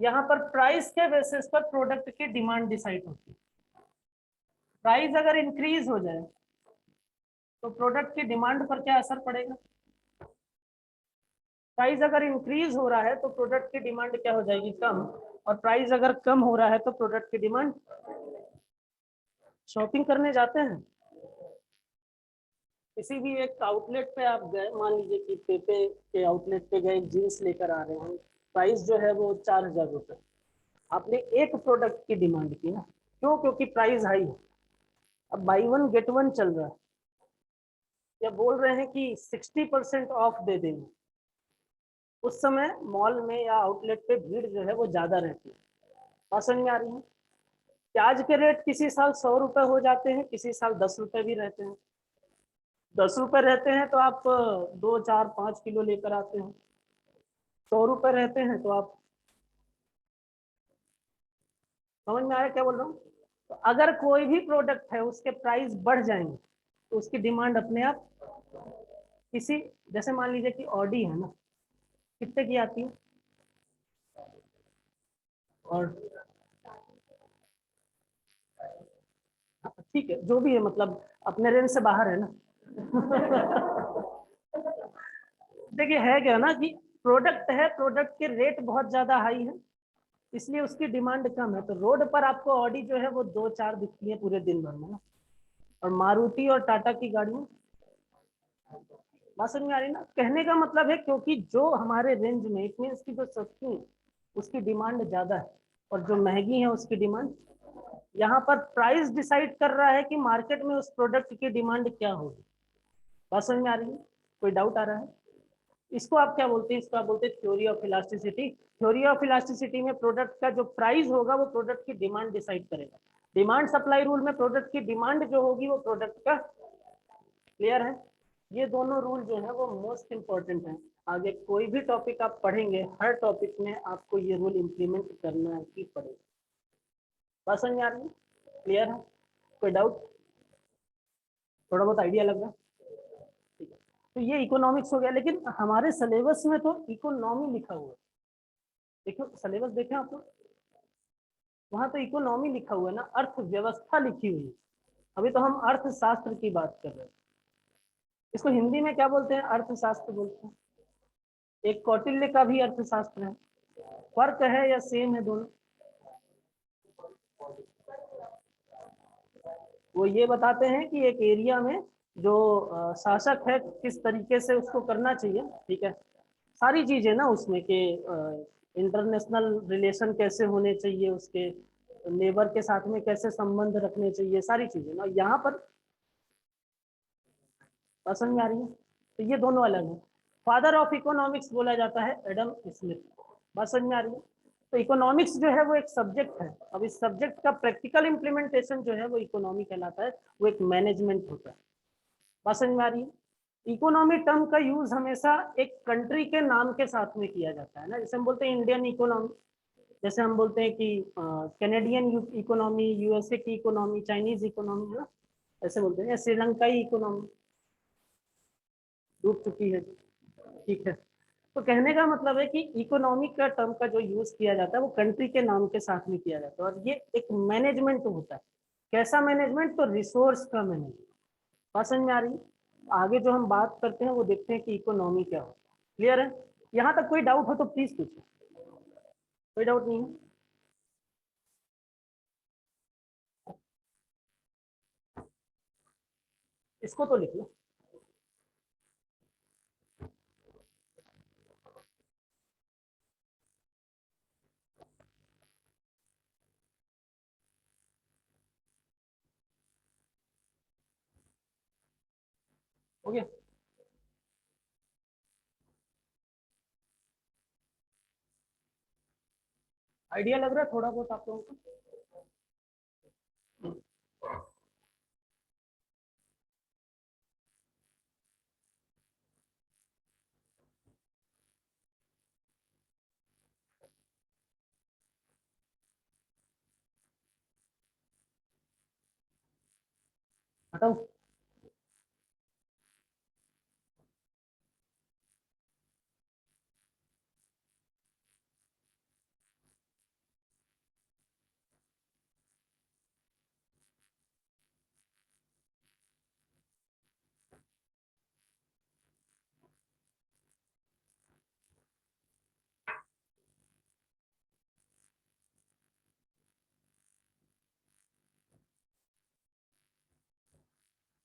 यहाँ पर प्राइस के बेसिस पर प्रोडक्ट की डिमांड डिसाइड होती है। प्राइस अगर इंक्रीज हो जाए तो प्रोडक्ट की डिमांड पर क्या असर पड़ेगा, प्राइस अगर इंक्रीज हो रहा है तो प्रोडक्ट की डिमांड क्या हो जाएगी, कम। और प्राइस अगर कम हो रहा है तो प्रोडक्ट की डिमांड। शॉपिंग करने जाते हैं, किसी भी एक आउटलेट पे आप गए, मान लीजिए कि पेपे के आउटलेट पे गए, जीन्स लेकर आ रहे हैं, प्राइस जो है वो 4,000 रुपये। आपने एक प्रोडक्ट की डिमांड की ना, क्यों? क्योंकि प्राइस हाई है। अब बाई वन गेट वन चल रहा है, या बोल रहे हैं कि 60% ऑफ दे देंगे, उस समय मॉल में या आउटलेट पे भीड़ जो है वो ज्यादा रहती है। बात समझ में आ रही है? प्याज के रेट किसी साल 100 रुपए हो जाते हैं, किसी साल 10 रुपए भी रहते हैं। 10 रुपए रहते हैं तो आप 2, 4, 5 किलो लेकर आते हैं। 100 रुपए रहते हैं तो आप, समझ में आया क्या बोल रहा हूँ? तो अगर कोई भी प्रोडक्ट है उसके प्राइस बढ़ जाएंगे तो उसकी डिमांड अपने आप, किसी, जैसे मान लीजिए कि ऑडी है ना, कितने की आती है, और ठीक है जो भी है, मतलब अपने रेंज से बाहर है ना। देखिए है क्या ना कि प्रोडक्ट है, प्रोडक्ट के रेट बहुत ज्यादा हाई है इसलिए उसकी डिमांड कम है। तो रोड पर आपको ऑडी जो है वो 2, 4 दिखती है पूरे दिन भर में ना, और मारुति और टाटा की गाड़ियां। बात समझ में आ रही ना, कहने का मतलब है क्योंकि जो हमारे रेंज में, इट मीन की जो सस्ती है उसकी डिमांड ज्यादा है और जो महंगी है उसकी डिमांड। यहाँ पर प्राइस डिसाइड कर रहा है कि मार्केट में उस प्रोडक्ट की डिमांड क्या होगी। बात समझ में आ रही है? कोई डाउट आ रहा है? इसको आप क्या बोलते हैं, इसको आप बोलते हैं theory of elasticity. Theory of elasticity में प्रोडक्ट का जो प्राइस होगा वो प्रोडक्ट की डिमांड डिसाइड करेगा। डिमांड सप्लाई रूल में प्रोडक्ट की डिमांड जो होगी वो प्रोडक्ट का। क्लियर है? ये दोनों रूल जो है वो मोस्ट इंपॉर्टेंट है। आगे कोई भी टॉपिक आप पढ़ेंगे हर टॉपिक में आपको ये रूल इंप्लीमेंट करना ही पड़ेगा। बात समझ में आ रही है? क्लियर है? कोई डाउट? थोड़ा बहुत आइडिया लग रहा है? ठीक है, तो ये इकोनॉमिक्स हो गया, लेकिन हमारे सिलेबस में तो इकोनॉमी लिखा हुआ है। देखो सिलेबस देखें आप लोग, वहां तो इकोनॉमी लिखा हुआ है ना, अर्थव्यवस्था लिखी हुई है। अभी तो हम अर्थशास्त्र की बात कर रहे हैं। इसको हिंदी में क्या बोलते हैं, अर्थशास्त्र बोलते हैं। एक कौटिल्य का भी अर्थशास्त्र है। फर्क है या सेम है दोनों? वो ये बताते हैं कि एक एरिया में जो शासक है किस तरीके से उसको करना चाहिए, ठीक है। सारी चीजें ना उसमें के इंटरनेशनल रिलेशन कैसे होने चाहिए, उसके नेबर के साथ में कैसे संबंध रखने चाहिए, सारी चीजें ना यहाँ पर। पसंद में आ रही है? तो ये दोनों अलग है। फादर ऑफ इकोनॉमिक्स बोला जाता है एडम स्मिथ। बात समझ में आ रही है? तो इकोनॉमिक्स जो है वो एक सब्जेक्ट है। अब इस सब्जेक्ट का प्रैक्टिकल इंप्लीमेंटेशन जो है वो इकोनॉमी कहलाता है, वो एक मैनेजमेंट होता है। बात समझ में आ रही है? इकोनॉमी टर्म का यूज हमेशा एक कंट्री के नाम के साथ में किया जाता है ना, जैसे हम बोलते हैं इंडियन इकोनॉमी, जैसे हम बोलते हैं कि कैनेडियन इकोनॉमी, यूएसए की इकोनॉमी, चाइनीज इकोनॉमी, है ना, ऐसे बोलते हैं। या श्रीलंकाई इकोनॉमी डूब चुकी है, ठीक है। तो कहने का मतलब है कि इकोनॉमिक का टर्म का जो यूज किया जाता है वो कंट्री के नाम के साथ में किया जाता है, और ये एक मैनेजमेंट होता है। कैसा मैनेजमेंट? तो रिसोर्स का मैनेजमेंट। बात समझ में आ रही है? आगे जो हम बात करते हैं वो देखते हैं कि इकोनॉमी क्या होता है। क्लियर है? यहाँ तक कोई डाउट हो तो प्लीज पूछो। कोई डाउट नहीं है? इसको तो लिख लो। हो गया? आइडिया लग रहा है थोड़ा बहुत आप लोगों को? हटाओ।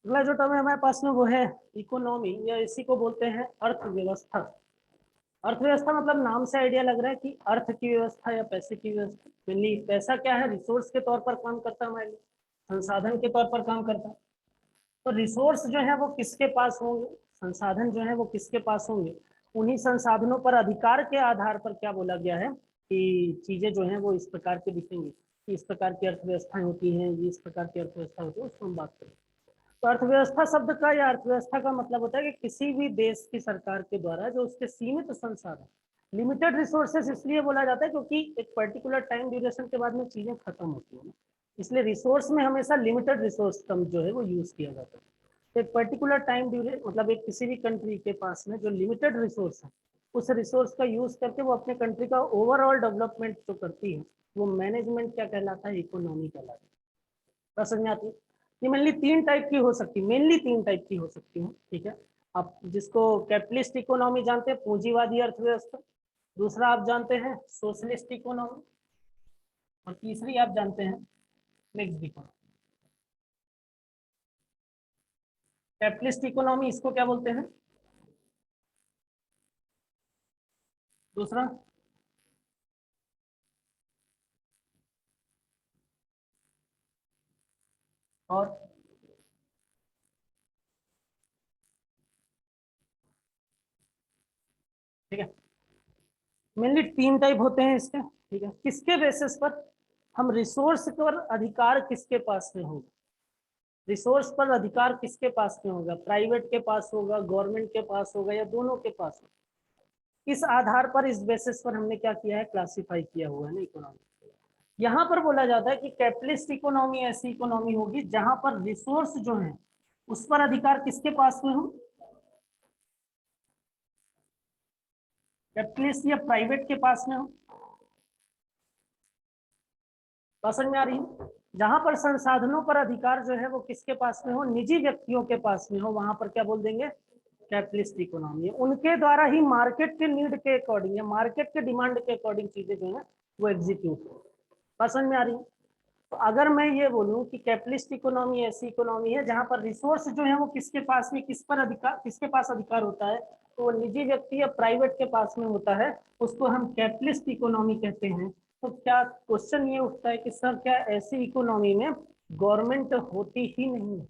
अगला जो टर्म है हमारे पास में वो है इकोनॉमी, या इसी को बोलते हैं अर्थव्यवस्था। अर्थव्यवस्था मतलब नाम से आइडिया लग रहा है कि अर्थ की व्यवस्था या पैसे की व्यवस्था। मेनली पैसा क्या है, रिसोर्स के तौर पर काम करता है हमारे लिए, संसाधन के तौर पर काम करता है। तो रिसोर्स जो है वो किसके पास होंगे, संसाधन जो है वो किसके पास होंगे, उन्हीं संसाधनों पर अधिकार के आधार पर क्या बोला गया है कि चीजें जो है वो इस प्रकार की दिखेंगी, कि इस प्रकार की अर्थव्यवस्थाएं होती हैं, ये इस प्रकार की अर्थव्यवस्था होती है, उसको हम बात करें। तो अर्थव्यवस्था शब्द का या अर्थव्यवस्था का मतलब होता है कि किसी भी देश की सरकार के द्वारा जो उसके सीमित संसाधन, लिमिटेड रिसोर्सेस इसलिए बोला जाता है क्योंकि एक पर्टिकुलर टाइम ड्यूरेशन के बाद में चीजें खत्म होती है, इसलिए रिसोर्स में हमेशा लिमिटेड रिसोर्स टर्म जो है वो यूज किया जाता है। तो एक पर्टिकुलर टाइम ड्यूरेशन मतलब एक किसी भी कंट्री के पास में जो लिमिटेड रिसोर्स है, उस रिसोर्स का यूज करके वो अपने कंट्री का ओवरऑल डेवलपमेंट जो करती है, वो मैनेजमेंट क्या कहलाता है, इकोनॉमी कहलाता है। बात समझ में आती है? ये मेनली तीन टाइप की हो सकती है, मेनली तीन टाइप की हो सकती है, ठीक है। आप जिसको कैपिटलिस्ट इकोनॉमी जानते हैं, पूंजीवादी अर्थव्यवस्था। दूसरा आप जानते हैं सोशलिस्ट इकोनॉमी। और तीसरी आप जानते हैं मिक्स्ड इकोनॉमी। कैपिटलिस्ट इकोनॉमी इसको क्या बोलते हैं? दूसरा? और ठीक है, मेनली तीन टाइप होते हैं इसके, ठीक है। किसके बेसिस पर हम रिसोर्स पर अधिकार किसके पास में होगा, रिसोर्स पर अधिकार किसके पास में होगा, प्राइवेट के पास होगा, गवर्नमेंट के पास होगा, या दोनों के पास होगा, इस आधार पर, इस बेसिस पर हमने क्या किया है, क्लासिफाई किया हुआ है ना इकोनॉमी। यहाँ पर बोला जाता है कि कैपिटलिस्ट इकोनॉमी ऐसी इकोनॉमी होगी जहां पर रिसोर्स जो है उस पर अधिकार किसके पास में हो, कैपिटलिस्ट या प्राइवेट के पास में हो। बात समझ में आ रही है? जहां पर संसाधनों पर अधिकार जो है वो किसके पास में हो, निजी व्यक्तियों के पास में हो, वहां पर क्या बोल देंगे, कैपिटलिस्ट इकोनॉमी है। उनके द्वारा ही मार्केट के नीड के अकॉर्डिंग या मार्केट के डिमांड के अकॉर्डिंग चीजें जो है वो एग्जीक्यूट हो। बात समझ में आ रही है? तो अगर मैं ये बोलूं कि कैपिटलिस्ट इकोनॉमी ऐसी इकोनॉमी है जहां पर रिसोर्स जो है वो किसके पास में, किस पर अधिकार, किसके पास अधिकार होता है, तो वो निजी व्यक्ति या प्राइवेट के पास में होता है, उसको हम कैपिटलिस्ट इकोनॉमी कहते हैं। तो क्या क्वेश्चन ये उठता है कि सर क्या ऐसी इकोनॉमी में गवर्नमेंट होती ही नहीं है?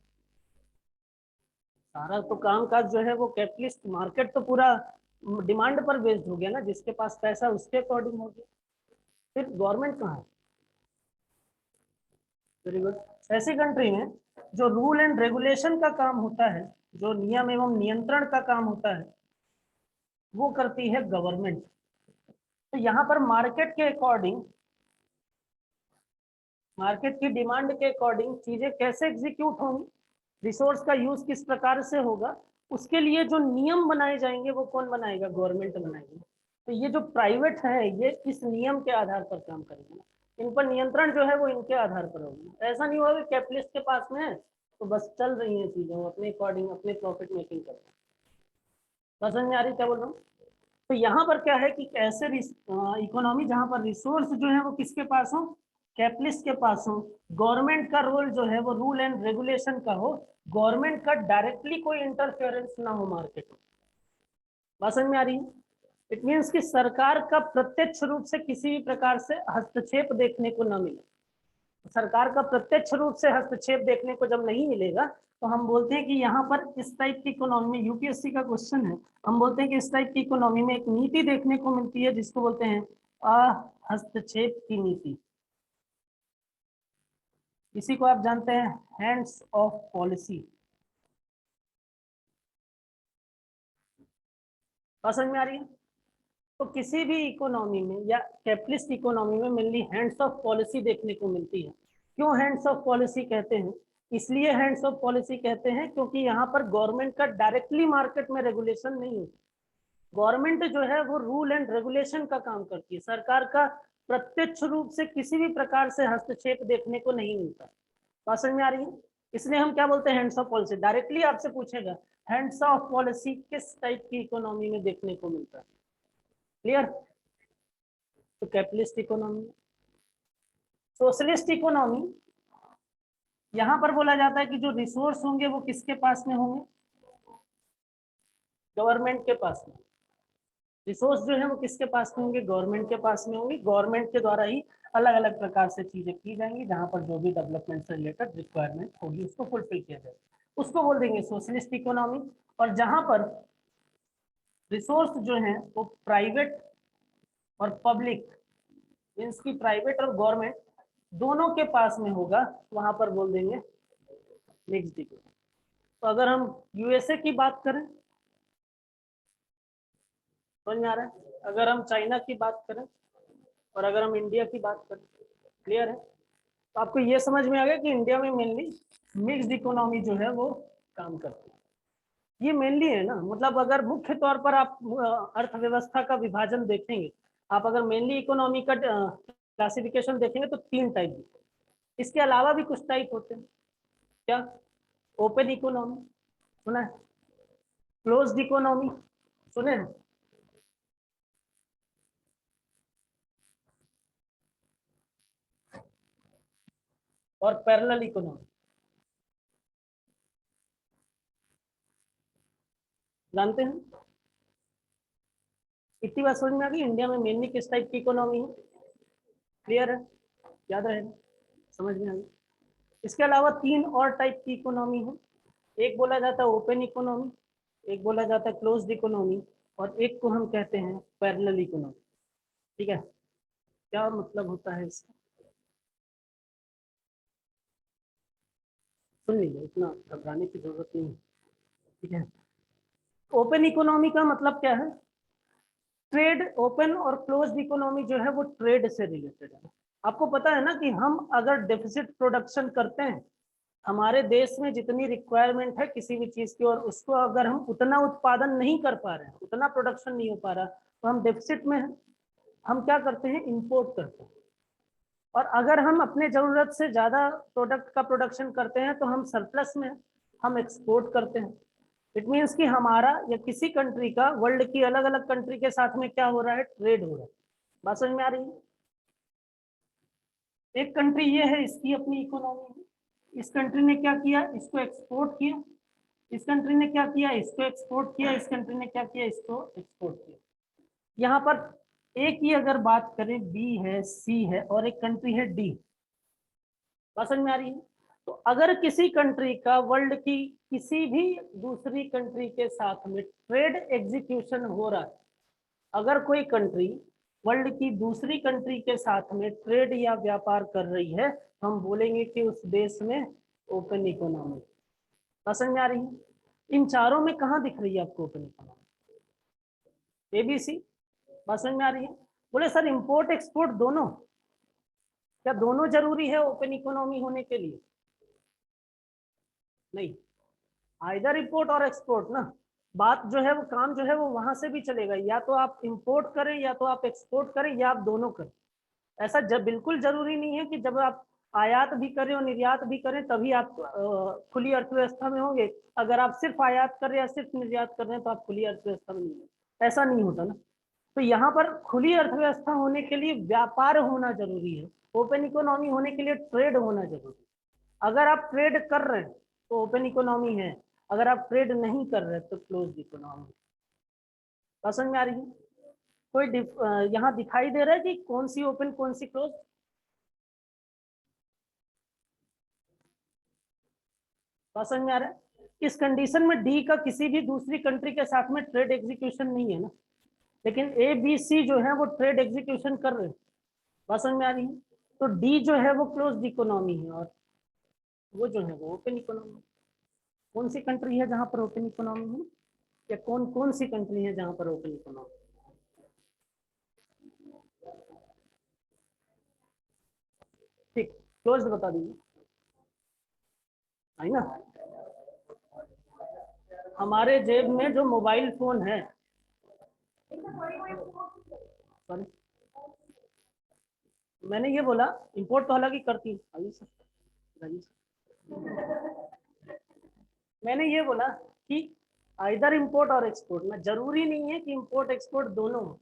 सारा तो काम काज जो है वो कैपिटलिस्ट, मार्केट तो पूरा डिमांड पर बेस्ड हो गया ना, जिसके पास पैसा उसके अकॉर्डिंग हो गया, फिर गवर्नमेंट कहाँ है? Very good. ऐसी कंट्री में जो रूल एंड रेगुलेशन का काम होता है, जो नियम एवं नियंत्रण का काम होता है, वो करती है गवर्नमेंट। तो यहाँ पर मार्केट के अकॉर्डिंग, मार्केट की डिमांड के अकॉर्डिंग चीजें कैसे एग्जीक्यूट होंगी, रिसोर्स का यूज किस प्रकार से होगा, उसके लिए जो नियम बनाए जाएंगे वो कौन बनाएगा, गवर्नमेंट बनाएगी। तो ये जो प्राइवेट है ये इस नियम के आधार पर काम करेंगे ना, इन पर नियंत्रण जो है वो इनके आधार पर होगी। ऐसा नहीं होगा कि कैपिटलिस्ट के पास में है तो बस चल रही है चीजें, वो अपने अकॉर्डिंग अपने प्रॉफिट मेकिंग करते हैं। समझ में आ रही क्या बोल रहा हूँ? तो यहाँ पर क्या है कि ऐसे इकोनॉमी जहां पर रिसोर्स जो है वो किसके पास हो, कैपिटलिस्ट के पास हो, गवर्नमेंट का रोल जो है वो रूल एंड रेगुलेशन का हो, गवर्नमेंट का डायरेक्टली कोई इंटरफेरेंस ना हो मार्केट में। बात समझ में आ रही है? इट मीन्स कि सरकार का प्रत्यक्ष रूप से किसी भी प्रकार से हस्तक्षेप देखने को न मिले। सरकार का प्रत्यक्ष रूप से हस्तक्षेप देखने को जब नहीं मिलेगा तो हम बोलते हैं कि यहाँ पर इस टाइप की इकोनॉमी में, यूपीएससी का क्वेश्चन है, हम बोलते हैं कि इस टाइप की इकोनॉमी में एक नीति देखने को मिलती है जिसको बोलते हैं हस्तक्षेप की नीति। इसी को आप जानते हैं हैंड्स ऑफ पॉलिसी। समझ में आ रही है? तो किसी भी इकोनॉमी में या कैपिटलिस्ट इकोनॉमी में मेनली हैंड्स ऑफ पॉलिसी देखने को मिलती है। क्यों हैंड्स ऑफ पॉलिसी कहते हैं? इसलिए हैंड्स ऑफ पॉलिसी कहते हैं क्योंकि यहाँ पर गवर्नमेंट का डायरेक्टली मार्केट में रेगुलेशन नहीं होता। गवर्नमेंट जो है वो रूल एंड रेगुलेशन का काम करती है, सरकार का प्रत्यक्ष रूप से किसी भी प्रकार से हस्तक्षेप देखने को नहीं मिलता। बात समझ में आ रही है? इसलिए हम क्या बोलते हैं हैंड्स ऑफ पॉलिसी। डायरेक्टली आपसे पूछेगा हैंड्स ऑफ पॉलिसी किस टाइप की इकोनॉमी में देखने को मिलता है, क्लियर? तो कैपिटलिस्ट इकोनॉमी। सोशलिस्ट इकोनॉमी, यहां पर बोला जाता है कि जो रिसोर्स होंगे वो किसके पास में होंगे, गवर्नमेंट के पास में। रिसोर्स जो है वो किसके पास में होंगे, गवर्नमेंट के पास में होंगे। गवर्नमेंट के द्वारा ही अलग अलग प्रकार से चीजें की जाएंगी, जहां पर जो भी डेवलपमेंट से रिलेटेड रिक्वायरमेंट होगी उसको फुलफिल किया जाएगा, उसको बोल देंगे सोशलिस्ट इकोनॉमी। और जहां पर रिसोर्स जो है वो प्राइवेट और पब्लिक, मीन्स की प्राइवेट और गवर्नमेंट दोनों के पास में होगा, वहां पर बोल देंगे मिक्स्ड इकोनॉमी। तो अगर हम यूएसए की बात करें, समझ में आ रहा है? अगर हम चाइना की बात करें और अगर हम इंडिया की बात करें, क्लियर है? तो आपको ये समझ में आ गया कि इंडिया में मेनली मिक्स्ड इकोनॉमी जो है वो काम करती है। ये मेनली है ना, मतलब अगर मुख्य तौर पर आप अर्थव्यवस्था का विभाजन देखेंगे, आप अगर मेनली इकोनॉमी का क्लासिफिकेशन देखेंगे तो 3 टाइप, इसके अलावा भी कुछ टाइप होते हैं। क्या? ओपन इकोनॉमी सुना है, क्लोज्ड इकोनॉमी सुने हैं, और पैरेलल इकोनॉमी जानते हैं? इतनी बात समझ में आ गई इंडिया में मेनली किस टाइप की इकोनॉमी है, क्लियर है, याद रहेगा, समझ में आ गई? इसके अलावा 3 और टाइप की इकोनॉमी है। एक बोला जाता है ओपन इकोनॉमी, एक बोला जाता है क्लोज्ड इकोनॉमी, और एक को हम कहते हैं पैरेलल इकोनॉमी। ठीक है, क्या मतलब होता है इसका, सुन लीजिए, इतना घबराने की जरूरत नहीं है। ठीक है, ओपन इकोनॉमी का मतलब क्या है? ट्रेड, ओपन और क्लोज्ड इकोनॉमी जो है वो ट्रेड से रिलेटेड है। आपको पता है ना कि हम अगर डेफिसिट प्रोडक्शन करते हैं, हमारे देश में जितनी रिक्वायरमेंट है किसी भी चीज की, और उसको अगर हम उतना उत्पादन नहीं कर पा रहे हैं, उतना प्रोडक्शन नहीं हो पा रहा, तो हम डेफिसिट में हैं। हम क्या करते हैं, इंपोर्ट करते हैं। और अगर हम अपने जरूरत से ज्यादा प्रोडक्ट का प्रोडक्शन करते हैं तो हम सरप्लस में, हम एक्सपोर्ट करते हैं। इट मीन्स कि हमारा या किसी कंट्री का वर्ल्ड की अलग अलग कंट्री के साथ में क्या हो रहा है, ट्रेड हो रहा है। बात समझ में आ रही है? एक कंट्री ये है, इसकी अपनी इकोनॉमी, इस कंट्री ने क्या किया, इसको एक्सपोर्ट किया, इस कंट्री ने क्या किया, इसको एक्सपोर्ट किया, इस कंट्री ने क्या किया, इसको एक्सपोर्ट किया। यहाँ पर एक ही अगर बात करें, बी है, सी है, और एक कंट्री है डी। बात समझ में आ रही है? तो अगर किसी कंट्री का वर्ल्ड की किसी भी दूसरी कंट्री के साथ में ट्रेड एग्जीक्यूशन हो रहा है, अगर कोई कंट्री वर्ल्ड की दूसरी कंट्री के साथ में ट्रेड या व्यापार कर रही है, तो हम बोलेंगे कि उस देश में ओपन इकोनॉमी। समझ में आ रही है? इन चारों में कहाँ दिख रही है आपको ओपन इकोनॉमी, एबीसी? बात समझ में आ रही है? बोले सर इंपोर्ट एक्सपोर्ट दोनों, क्या दोनों जरूरी है ओपन इकोनॉमी होने के लिए? नहीं, आइदर इंपोर्ट और एक्सपोर्ट ना। बात जो है वो, काम जो है वो वहां से भी चलेगा, या तो आप इंपोर्ट करें या तो आप एक्सपोर्ट करें या आप दोनों करें। ऐसा बिल्कुल जरूरी नहीं है कि जब आप आयात भी करें और निर्यात भी करें तभी आप खुली अर्थव्यवस्था में होंगे। अगर आप सिर्फ आयात कर रहे हैं या सिर्फ निर्यात कर रहे हैं तो आप खुली अर्थव्यवस्था में नहीं होंगे, ऐसा नहीं होता ना। तो यहाँ पर खुली अर्थव्यवस्था होने के लिए व्यापार होना जरूरी है, ओपन इकोनॉमी होने के लिए ट्रेड होना जरूरी है। अगर आप ट्रेड कर रहे हैं तो ओपन इकोनॉमी है, अगर आप ट्रेड नहीं कर रहे तो क्लोज इकोनॉमी। समझ में आ रही है? कोई यहाँ दिखाई दे रहा है कि कौन सी ओपन कौन सी क्लोज? समझ में आ रहा है? इस कंडीशन में डी का किसी भी दूसरी कंट्री के साथ में ट्रेड एग्जीक्यूशन नहीं है ना, लेकिन ए बी सी जो है वो ट्रेड एग्जीक्यूशन कर रहे हैं। बात समझ में आ रही है? तो डी जो है वो क्लोज्ड इकोनॉमी है और वो जो है वो ओपन इकोनॉमी। कौन सी कंट्री है जहां पर ओपन इकोनॉमी है, या कौन कौन सी कंट्री है जहां पर ओपन इकोनॉमी? ठीक, क्लोज्ड बता दीजिए, है ना? हमारे जेब में जो मोबाइल फोन है, सॉरी मैंने ये बोला इंपोर्ट तो हालांकि करती हूँ, आइए सर, आइए सर। मैंने ये बोला कि इधर इंपोर्ट और एक्सपोर्ट में जरूरी नहीं है कि इंपोर्ट एक्सपोर्ट दोनों हो,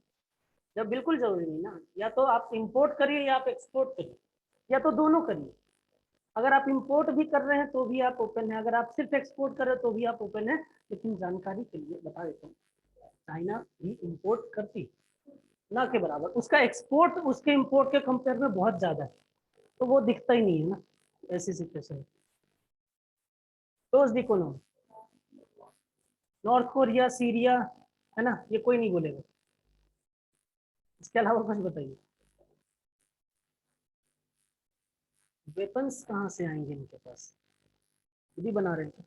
जब बिल्कुल जरूरी नहीं ना, या तो आप इंपोर्ट करिए या आप एक्सपोर्ट करिए, या तो दोनों करिए। अगर आप इंपोर्ट भी कर रहे हैं तो भी आप ओपन है, अगर आप सिर्फ एक्सपोर्ट कर रहे हैं तो भी आप ओपन है। लेकिन जानकारी के लिए बता देता हूँ, चाइना भी इंपोर्ट करती, ना के बराबर, उसका एक्सपोर्ट उसके इंपोर्ट के कंपेयर में बहुत ज्यादा है, तो वो दिखता ही नहीं है ना ऐसी situation. Closed economy, north Korea, Syria, है ना, ये कोई नहीं बोलेगा। इसके अलावा कुछ बताइए, वेपन्स कहाँ से आएंगे इनके पास? खुद ही बना रहे हैं,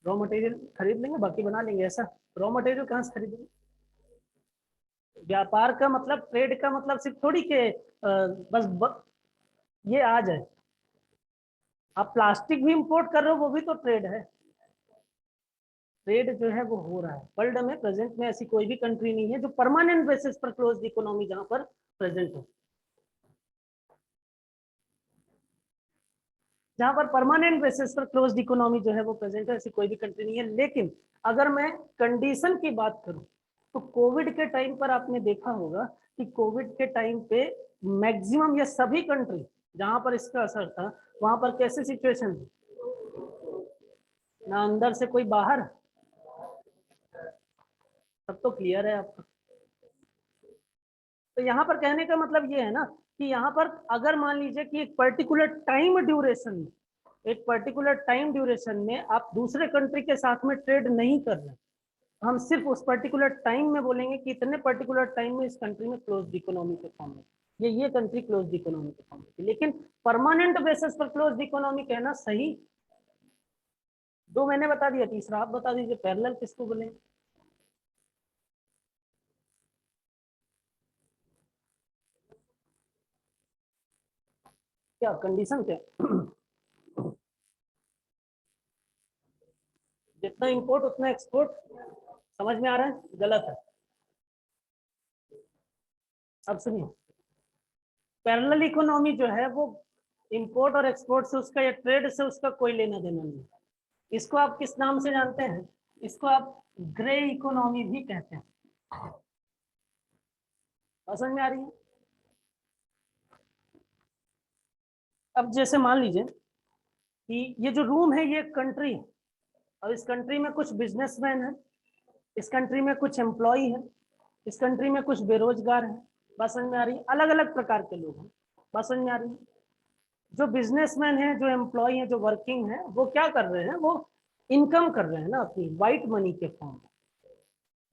रॉ मटेरियल खरीद लेंगे बाकी बना लेंगे, ऐसा? रॉ मटेरियल कहाँ से खरीदेंगे? व्यापार का मतलब, ट्रेड का मतलब सिर्फ थोड़ी के ये आ जाए। आप प्लास्टिक भी इंपोर्ट कर रहे हो वो भी तो ट्रेड है। ट्रेड जो है वो हो रहा है वर्ल्ड में, प्रेजेंट में ऐसी कोई भी कंट्री नहीं है जो परमानेंट बेसिस पर क्लोज्ड इकोनॉमी जहां पर प्रेजेंट हो। जहां पर परमानेंट बेसिस पर क्लोज्ड इकोनॉमी जो है वो प्रेजेंट है, ऐसी कोई भी कंट्री नहीं है। लेकिन अगर मैं कंडीशन की बात करूं तो कोविड के टाइम पर आपने देखा होगा कि कोविड के टाइम पे मैक्सिमम या सभी कंट्री जहां पर इसका असर था वहां पर कैसे सिचुएशन थी, ना अंदर से कोई बाहर, सब तो क्लियर है आपको। तो यहाँ पर कहने का मतलब ये है ना कि यहाँ पर अगर मान लीजिए कि एक पर्टिकुलर टाइम ड्यूरेशन में, एक पर्टिकुलर टाइम ड्यूरेशन में आप दूसरे कंट्री के साथ में ट्रेड नहीं कर रहे, हम सिर्फ उस पर्टिकुलर टाइम में बोलेंगे कि इतने पर्टिकुलर टाइम में इस कंट्री में क्लोज्ड इकोनॉमी के फॉर्म में ये कंट्री क्लोज्ड इकोनॉमी के फॉर्म में। लेकिन परमानेंट बेसिस पर क्लोज्ड इकोनॉमी कहना सही। दो मैंने बता दिया, तीसरा आप बता दीजिए, पैरेलल किसको बोलेंगे? क्या कंडीशन क्या? जितना इंपोर्ट उतना एक्सपोर्ट, समझ में आ रहा है? गलत है। अब सुनिए, पैरेलल इकोनॉमी जो है वो इंपोर्ट और एक्सपोर्ट से उसका या ट्रेड से उसका कोई लेना देना नहीं। इसको आप किस नाम से जानते हैं? इसको आप ग्रे इकोनॉमी भी कहते हैं। समझ में आ रही है? अब जैसे मान लीजिए कि ये जो रूम है ये कंट्री है, और इस कंट्री में कुछ बिजनेसमैन है, इस कंट्री में कुछ एम्प्लॉय है, इस कंट्री में कुछ बेरोजगार है। बात समझ में आ रही है? अलग अलग प्रकार के लोग हैं। बात समझ में आ रही है? जो बिजनेसमैन है, जो एम्प्लॉय है, जो वर्किंग है, वो क्या कर रहे हैं? वो इनकम कर रहे हैं ना अपनी व्हाइट मनी के फॉर्म में,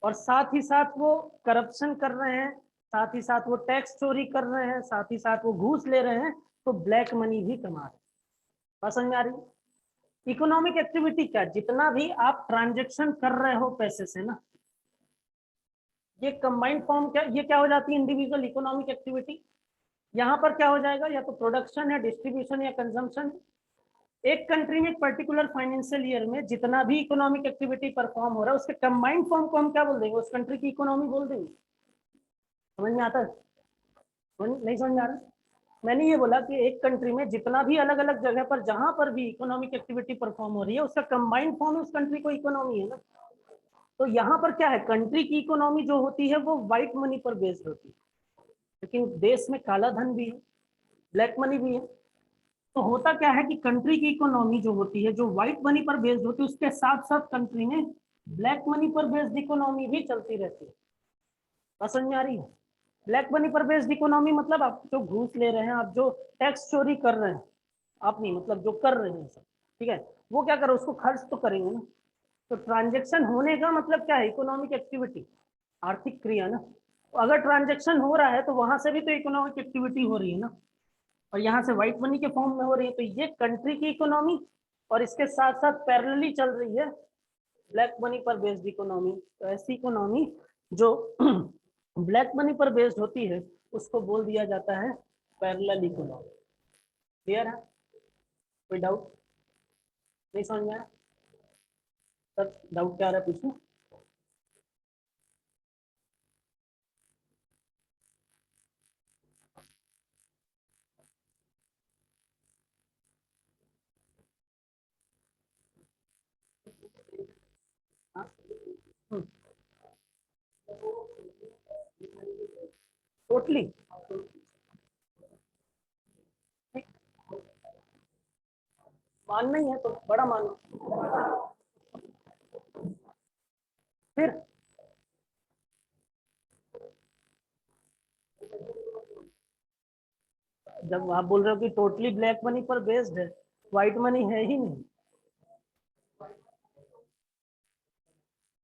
और साथ ही साथ वो करप्शन कर रहे हैं, साथ ही साथ वो टैक्स चोरी कर रहे हैं, साथ ही साथ वो घूस ले रहे हैं, तो ब्लैक मनी भी कमा रहे हैं। बात समझ में आ रही है? इकोनॉमिक एक्टिविटी क्या, जितना भी आप ट्रांजेक्शन कर रहे हो पैसे से ना, ये कंबाइंड फॉर्म क्या, ये क्या हो जाती है? Individual economic activity. यहाँ पर क्या हो जाएगा? या तो प्रोडक्शन है, डिस्ट्रीब्यूशन या कंजम्पशन। एक कंट्री में पर्टिकुलर फाइनेंशियल ईयर में जितना भी इकोनॉमिक एक्टिविटी परफॉर्म हो रहा है उसके कंबाइंड फॉर्म को हम क्या बोल देंगे? उस कंट्री की इकोनॉमी बोल देंगे। समझ में आता है? नहीं समझ में आ रहा? मैंने ये बोला कि एक कंट्री में जितना भी अलग अलग जगह पर जहां पर भी इकोनॉमिक एक्टिविटी परफॉर्म हो रही है उसका कंबाइंड फॉर्म उस कंट्री को इकोनॉमी है ना। तो यहाँ पर क्या है, कंट्री की इकोनॉमी जो होती है वो व्हाइट मनी पर बेस्ड होती है, लेकिन देश में काला धन भी है, ब्लैक मनी भी है। तो होता क्या है कि कंट्री की इकोनॉमी जो होती है, जो व्हाइट मनी पर बेस्ड होती है, उसके साथ साथ कंट्री में ब्लैक मनी पर बेस्ड इकोनॉमी भी चलती रहती है। बात समझ में आ रही है? ब्लैक मनी पर बेस्ड इकोनॉमी मतलब आप जो घूस ले रहे हैं, आप जो टैक्स चोरी कर रहे हैं, आप नहीं, मतलब जो कर रहे हैं सब, ठीक है, वो क्या करो, उसको खर्च तो करेंगे ना। तो ट्रांजेक्शन होने का मतलब क्या है, इकोनॉमिक एक्टिविटी, आर्थिक क्रिया ना। तो अगर ट्रांजेक्शन हो रहा है तो वहां से भी तो इकोनॉमिक एक्टिविटी हो रही है ना, और यहाँ से व्हाइट मनी के फॉर्म में हो रही है। तो ये कंट्री की इकोनॉमी, और इसके साथ साथ पैरेलली चल रही है ब्लैक मनी पर बेस्ड इकोनॉमी। तो ऐसी इकोनॉमी जो ब्लैक मनी पर बेस्ड होती है उसको बोल दिया जाता है पैरेलल इकोनॉमी। क्लियर है? कोई डाउट नहीं समझ में आया? सर डाउट क्या आ रहा है, पूछूं? हाँ, टोटली मानना ही है तो बड़ा मानो। फिर जब आप बोल रहे हो कि टोटली ब्लैक मनी पर बेस्ड है, व्हाइट मनी है ही नहीं,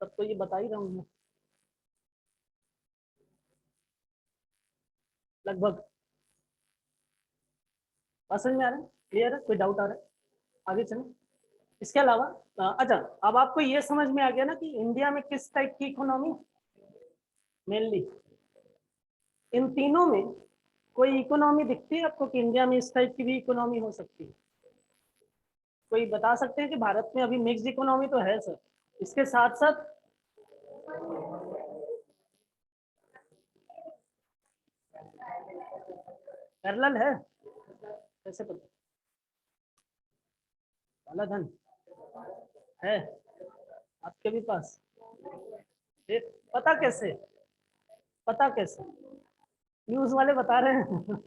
तब तो ये बता ही रहा हूँ मैं लगभग। समझ में आ रहा है? क्लियर है? कोई डाउट आ रहा है? आगे चलें। इसके अलावा अच्छा, अब आपको ये समझ में आ गया ना कि इंडिया में किस टाइप की इकोनॉमी मेनली, इन तीनों में कोई इकोनॉमी दिखती है आपको कि इंडिया में इस टाइप की भी इकोनॉमी हो सकती है? कोई बता सकते हैं कि भारत में अभी मिक्स्ड इकोनॉमी तो है सर, इसके साथ साथ पैरेलल है? कैसे पता? काला धन है आपके भी पास? ये पता कैसे? पता कैसे? न्यूज वाले बता रहे हैं।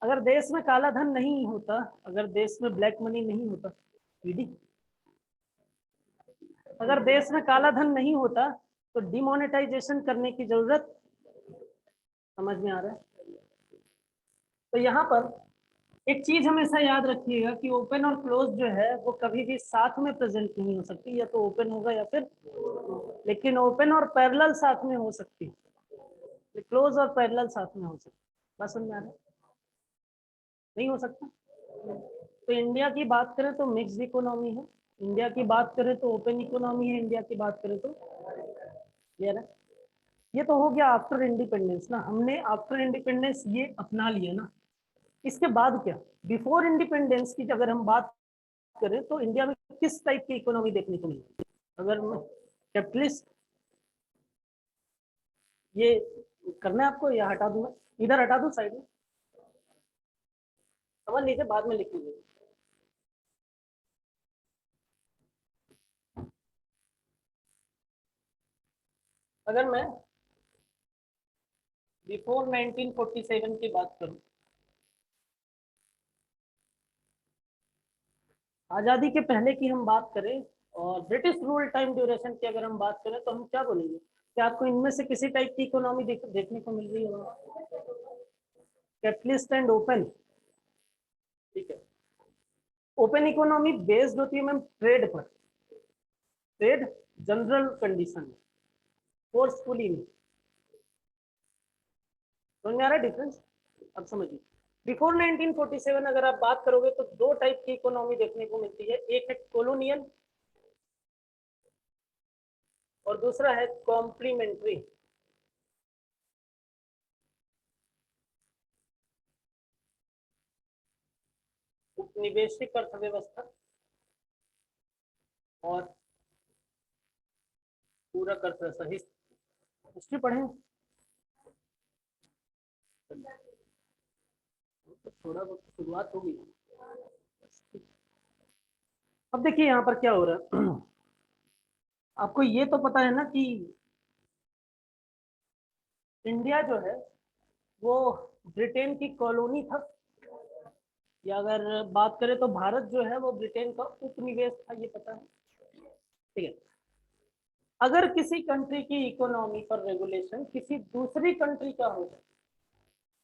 अगर देश में काला धन नहीं होता, अगर देश में ब्लैक मनी नहीं होता, ईडी, अगर देश में काला धन नहीं होता तो डिमोनेटाइजेशन करने की जरूरत, समझ में आ रहा है? तो यहाँ पर एक चीज हमेशा याद रखिएगा कि ओपन और क्लोज जो है वो कभी भी साथ में प्रेजेंट नहीं हो सकती, या तो ओपन होगा या फिर, लेकिन ओपन और पैरेलल साथ में हो सकती है, क्लोज और पैरेलल साथ में हो सकती है। बस समझ में आ रहा है? नहीं हो सकता। तो इंडिया की बात करें तो मिक्स्ड इकोनॉमी है, इंडिया की बात करें तो ओपन इकोनॉमी है, इंडिया की बात करें तो, क्लियर है? ये तो हो गया आफ्टर इंडिपेंडेंस ना, हमने आफ्टर इंडिपेंडेंस ये अपना लिया ना। इसके बाद क्या, बिफोर इंडिपेंडेंस की अगर हम बात करें तो इंडिया में किस टाइप की इकोनॉमी देखने को मिलती है? अगर कैपिटलिस्ट, ये करना है आपको या हटा दूं? मैं इधर हटा दूं साइड में, समझ लीजिए, बाद में लिख लीजिए। अगर मैं बिफोर 1947 की बात करूं, आजादी के पहले की हम बात करें, और ब्रिटिश रूल टाइम ड्यूरेशन की अगर हम बात करें, तो हम क्या बोलेंगे कि आपको इनमें से किसी टाइप की इकोनॉमी देखने को मिल रही है? कैपिटलिस्ट एंड ओपन, ठीक है। ओपन इकोनॉमी बेस्ड होती है मैम ट्रेड पर, ट्रेड जनरल कंडीशन, फोर्सफुली नहीं। समझ में आ रहा है डिफरेंस? अब समझिए, बिफोर 1947 अगर आप बात करोगे तो दो टाइप की इकोनॉमी देखने को मिलती है, एक है कॉलोनियल और दूसरा है कॉम्प्लीमेंट्री। उपनिवेशिक अर्थव्यवस्था और पूरक अर्थव्यवस्था। हिस्ट्री पढ़े? तो थोड़ा बहुत शुरुआत होगी। अब देखिए यहाँ पर क्या हो रहा है। आपको ये तो पता है ना कि इंडिया जो है वो ब्रिटेन की कॉलोनी था, या अगर बात करें तो भारत जो है वो ब्रिटेन का उपनिवेश था, ये पता है? ठीक है। अगर किसी कंट्री की इकोनॉमी पर रेगुलेशन किसी दूसरी कंट्री का हो जाए,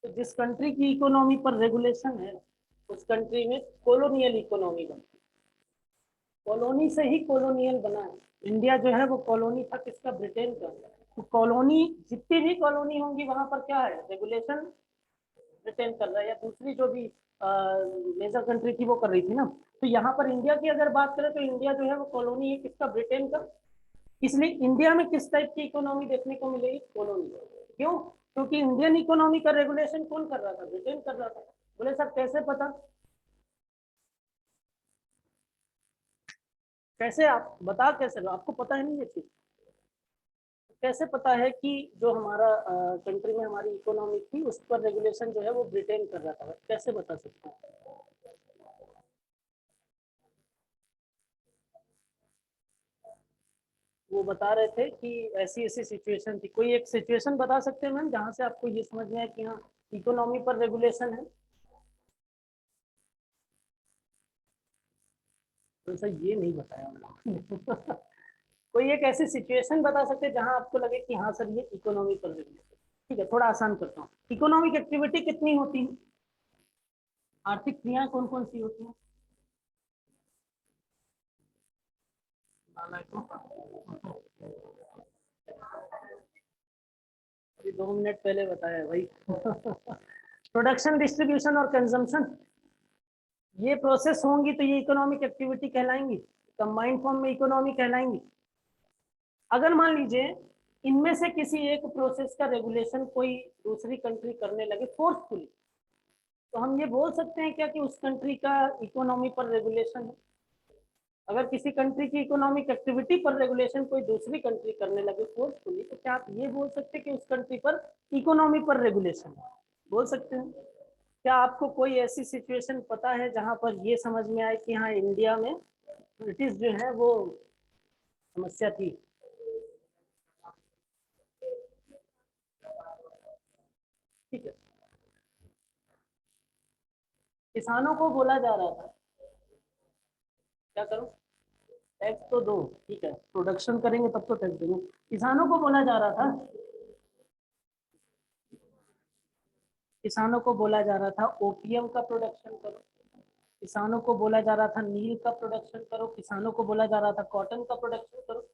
तो जिस कंट्री की इकोनॉमी पर रेगुलेशन है उस कंट्री में कॉलोनियल इकोनॉमी बनती है। कॉलोनी से ही कॉलोनियल बना है। इंडिया जो है वो कॉलोनी था किसका? ब्रिटेन का। तो कॉलोनी, जितनी भी कॉलोनी होंगी वहां पर क्या है? रेगुलेशन ब्रिटेन कर रहा है, या दूसरी जो भी मेजर कंट्री थी वो कर रही थी ना। तो यहाँ पर इंडिया की अगर बात करें तो इंडिया जो है वो कॉलोनी है किसका? ब्रिटेन का। इसलिए इंडिया में किस टाइप की इकोनॉमी देखने को मिलेगी? कॉलोनी। क्यों? क्योंकि इंडियन इकोनॉमी का रेगुलेशन कौन कर रहा था? ब्रिटेन कर रहा था। बोले सर कैसे पता? कैसे आप बता कैसे रहे हो? आपको पता है नहीं ये चीज? कैसे पता है कि जो हमारा कंट्री में हमारी इकोनॉमी थी उस पर रेगुलेशन जो है वो ब्रिटेन कर रहा था? कैसे बता सकते हैं? वो बता रहे थे कि ऐसी ऐसी सिचुएशन थी। कोई एक सिचुएशन बता सकते हैं मैम जहाँ से आपको ये समझ में आए कि हाँ इकोनॉमी पर रेगुलेशन है? तो सर ये नहीं बताया हमने। कोई एक ऐसी सिचुएशन बता सकते हैं जहां आपको लगे कि हाँ सर ये इकोनॉमी पर रेगुलेशन। ठीक है, थोड़ा आसान करता हूँ। इकोनॉमिक एक्टिविटी कितनी होती है? आर्थिक क्रियाएं कौन कौन सी होती हैं? अभी 2 मिनट पहले बताया भाई। प्रोडक्शन, डिस्ट्रीब्यूशन और कंजम्पशन, ये प्रोसेस होंगी तो ये इकोनॉमिक एक्टिविटी कहलाएंगी, कंबाइंड फॉर्म में इकोनॉमी कहलाएंगी। अगर मान लीजिए इनमें से किसी एक प्रोसेस का रेगुलेशन कोई दूसरी कंट्री करने लगे फोर्सफुली, तो हम ये बोल सकते हैं क्या कि उस कंट्री का इकोनॉमी पर रेगुलेशन है? अगर किसी कंट्री की इकोनॉमिक एक्टिविटी पर रेगुलेशन कोई दूसरी कंट्री करने लगे फोर्सफुली, तो क्या आप ये बोल सकते हैं कि उस कंट्री पर इकोनॉमी पर रेगुलेशन है? बोल सकते हैं। क्या आपको कोई ऐसी सिचुएशन पता है जहां पर ये समझ में आए कि हाँ इंडिया में ब्रिटिश जो है वो समस्या थी? ठीक है। किसानों को बोला जा रहा था, क्या करो? टैक्स तो दो। ठीक है, प्रोडक्शन करेंगे तब तो टैक्स देंगे। किसानों को बोला जा रहा था, किसानों को बोला जा रहा था ओपीएम का प्रोडक्शन करो, किसानों को बोला जा रहा था नील का प्रोडक्शन करो, किसानों को बोला जा रहा था कॉटन का प्रोडक्शन करो।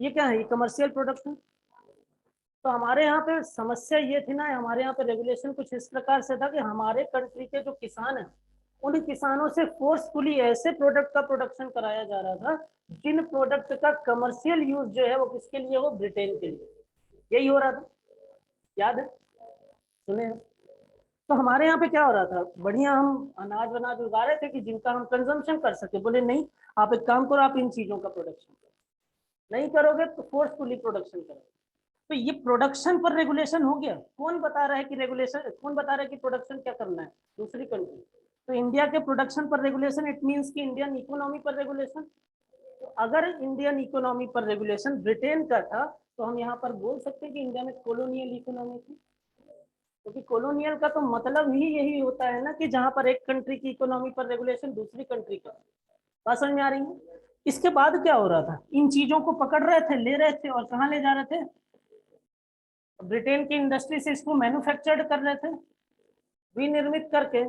ये क्या है? ये कमर्शियल प्रोडक्शन। तो हमारे यहाँ पे समस्या ये थी ना, हमारे यहाँ पे रेगुलेशन कुछ इस प्रकार से था कि हमारे कंट्री के जो किसान हैं उन किसानों से फोर्सफुली ऐसे प्रोडक्ट का प्रोडक्शन कराया जा रहा था जिन प्रोडक्ट का कमर्शियल यूज जो है वो किसके लिए? वो ब्रिटेन के लिए। यही हो रहा था, याद है? सुने हैं? तो हमारे यहाँ पे क्या हो रहा था? बढ़िया हम अनाज वनाज उगा रहे थे कि जिनका हम कंजम्पशन कर सके। बोले नहीं, आप एक काम करो, आप इन चीजों का प्रोडक्शन करो। नहीं करोगे तो फोर्सफुली प्रोडक्शन करोगे। तो ये प्रोडक्शन पर रेगुलेशन हो गया। कौन बता रहा है कि रेगुलेशन, कौन बता रहा है कि प्रोडक्शन क्या करना है? दूसरी कंट्री। तो इंडिया के प्रोडक्शन पर रेगुलेशन, इट मींस कि इंडियन इकोनॉमी पर रेगुलेशन। तो अगर इंडियन इकोनॉमी पर रेगुलेशन ब्रिटेन का था तो हम यहाँ पर बोल सकते हैं कि इंडिया में कॉलोनियल इकोनॉमी थी। क्योंकि कॉलोनियल का तो मतलब ही यही होता है ना कि जहां पर एक कंट्री की इकोनॉमी पर रेगुलेशन दूसरी कंट्री का। बात समझ में आ रही है? इसके बाद क्या हो रहा था? इन चीजों को पकड़ रहे थे, ले रहे थे, और कहाँ ले जा रहे थे? ब्रिटेन की इंडस्ट्री से इसको मैन्युफैक्चर्ड कर रहे थे, विनिर्मित करके।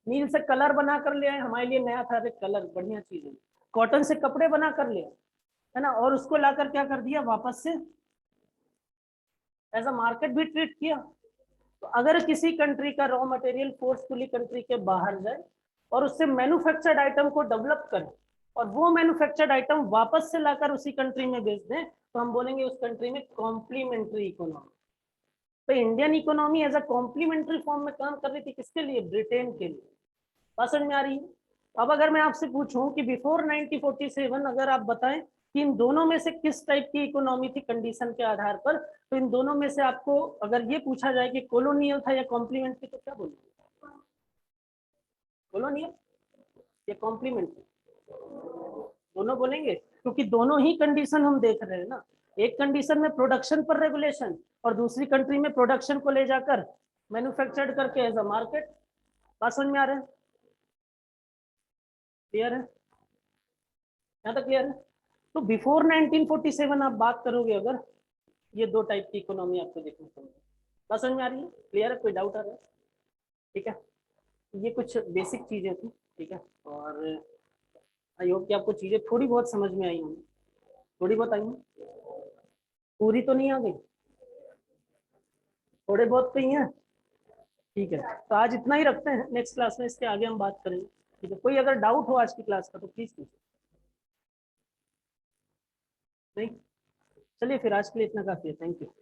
नील से कलर बना कर ले आए, हमारे लिए नया था, अरे कलर बढ़िया चीज है। कॉटन से कपड़े बना कर ले, है ना, और उसको लाकर क्या कर दिया? वापस से एज अ मार्केट भी ट्रीट किया। तो अगर किसी कंट्री का रॉ मटेरियल फोर्सफुली कंट्री के बाहर जाए और उससे मैन्युफैक्चर्ड आइटम को डेवलप करें और वो मैन्युफैक्चर्ड आइटम वापस से लाकर उसी कंट्री में बेच दें, तो हम बोलेंगे उस कंट्री में कॉम्प्लीमेंट्री इकोनॉमी। तो Indian economy as a complementary form में काम कर रही थी, किसके लिए? ब्रिटेन के लिए। बात समझ में आ रही है? अब अगर मैं आपसे पूछूं कि बिफोर 1947 अगर आप बताएं कि इन दोनों में से किस टाइप की इकोनॉमी थी कंडीशन के आधार पर, तो इन दोनों में से आपको अगर ये पूछा जाए कि कॉलोनियल था या कॉम्प्लीमेंट्री, तो क्या बोलेंगे? कॉलोनियल या कॉम्प्लीमेंट्री? दोनों बोलेंगे। क्योंकि दोनों ही कंडीशन हम देख रहे हैं ना, एक कंडीशन में प्रोडक्शन पर रेगुलेशन और दूसरी कंट्री में प्रोडक्शन को ले जाकर मैन्युफैक्चर्ड करके एज अ मार्केट। बात समझ में आ रहा है? क्लियर है? यहाँ तक क्लियर है? तो बिफोर 1947 आप बात करोगे अगर, ये दो टाइप की इकोनॉमी आपको देखने को मिलेगी। बात समझ में आ रही है? क्लियर है? कोई डाउट आ रहा है? ठीक है, ये कुछ बेसिक चीजें थी। ठीक है, और आई होप कि आपको चीजें थोड़ी बहुत समझ में आई होंगी, थोड़ी बहुत आई होंगी, पूरी तो नहीं आ गई, थोड़े बहुत तो ही है। ठीक है, तो आज इतना ही रखते हैं, नेक्स्ट क्लास में इसके आगे हम बात करेंगे। ठीक है, कोई अगर डाउट हो आज की क्लास का तो प्लीज पूछो। नहीं? चलिए फिर आज के लिए इतना काफी है। Thank you.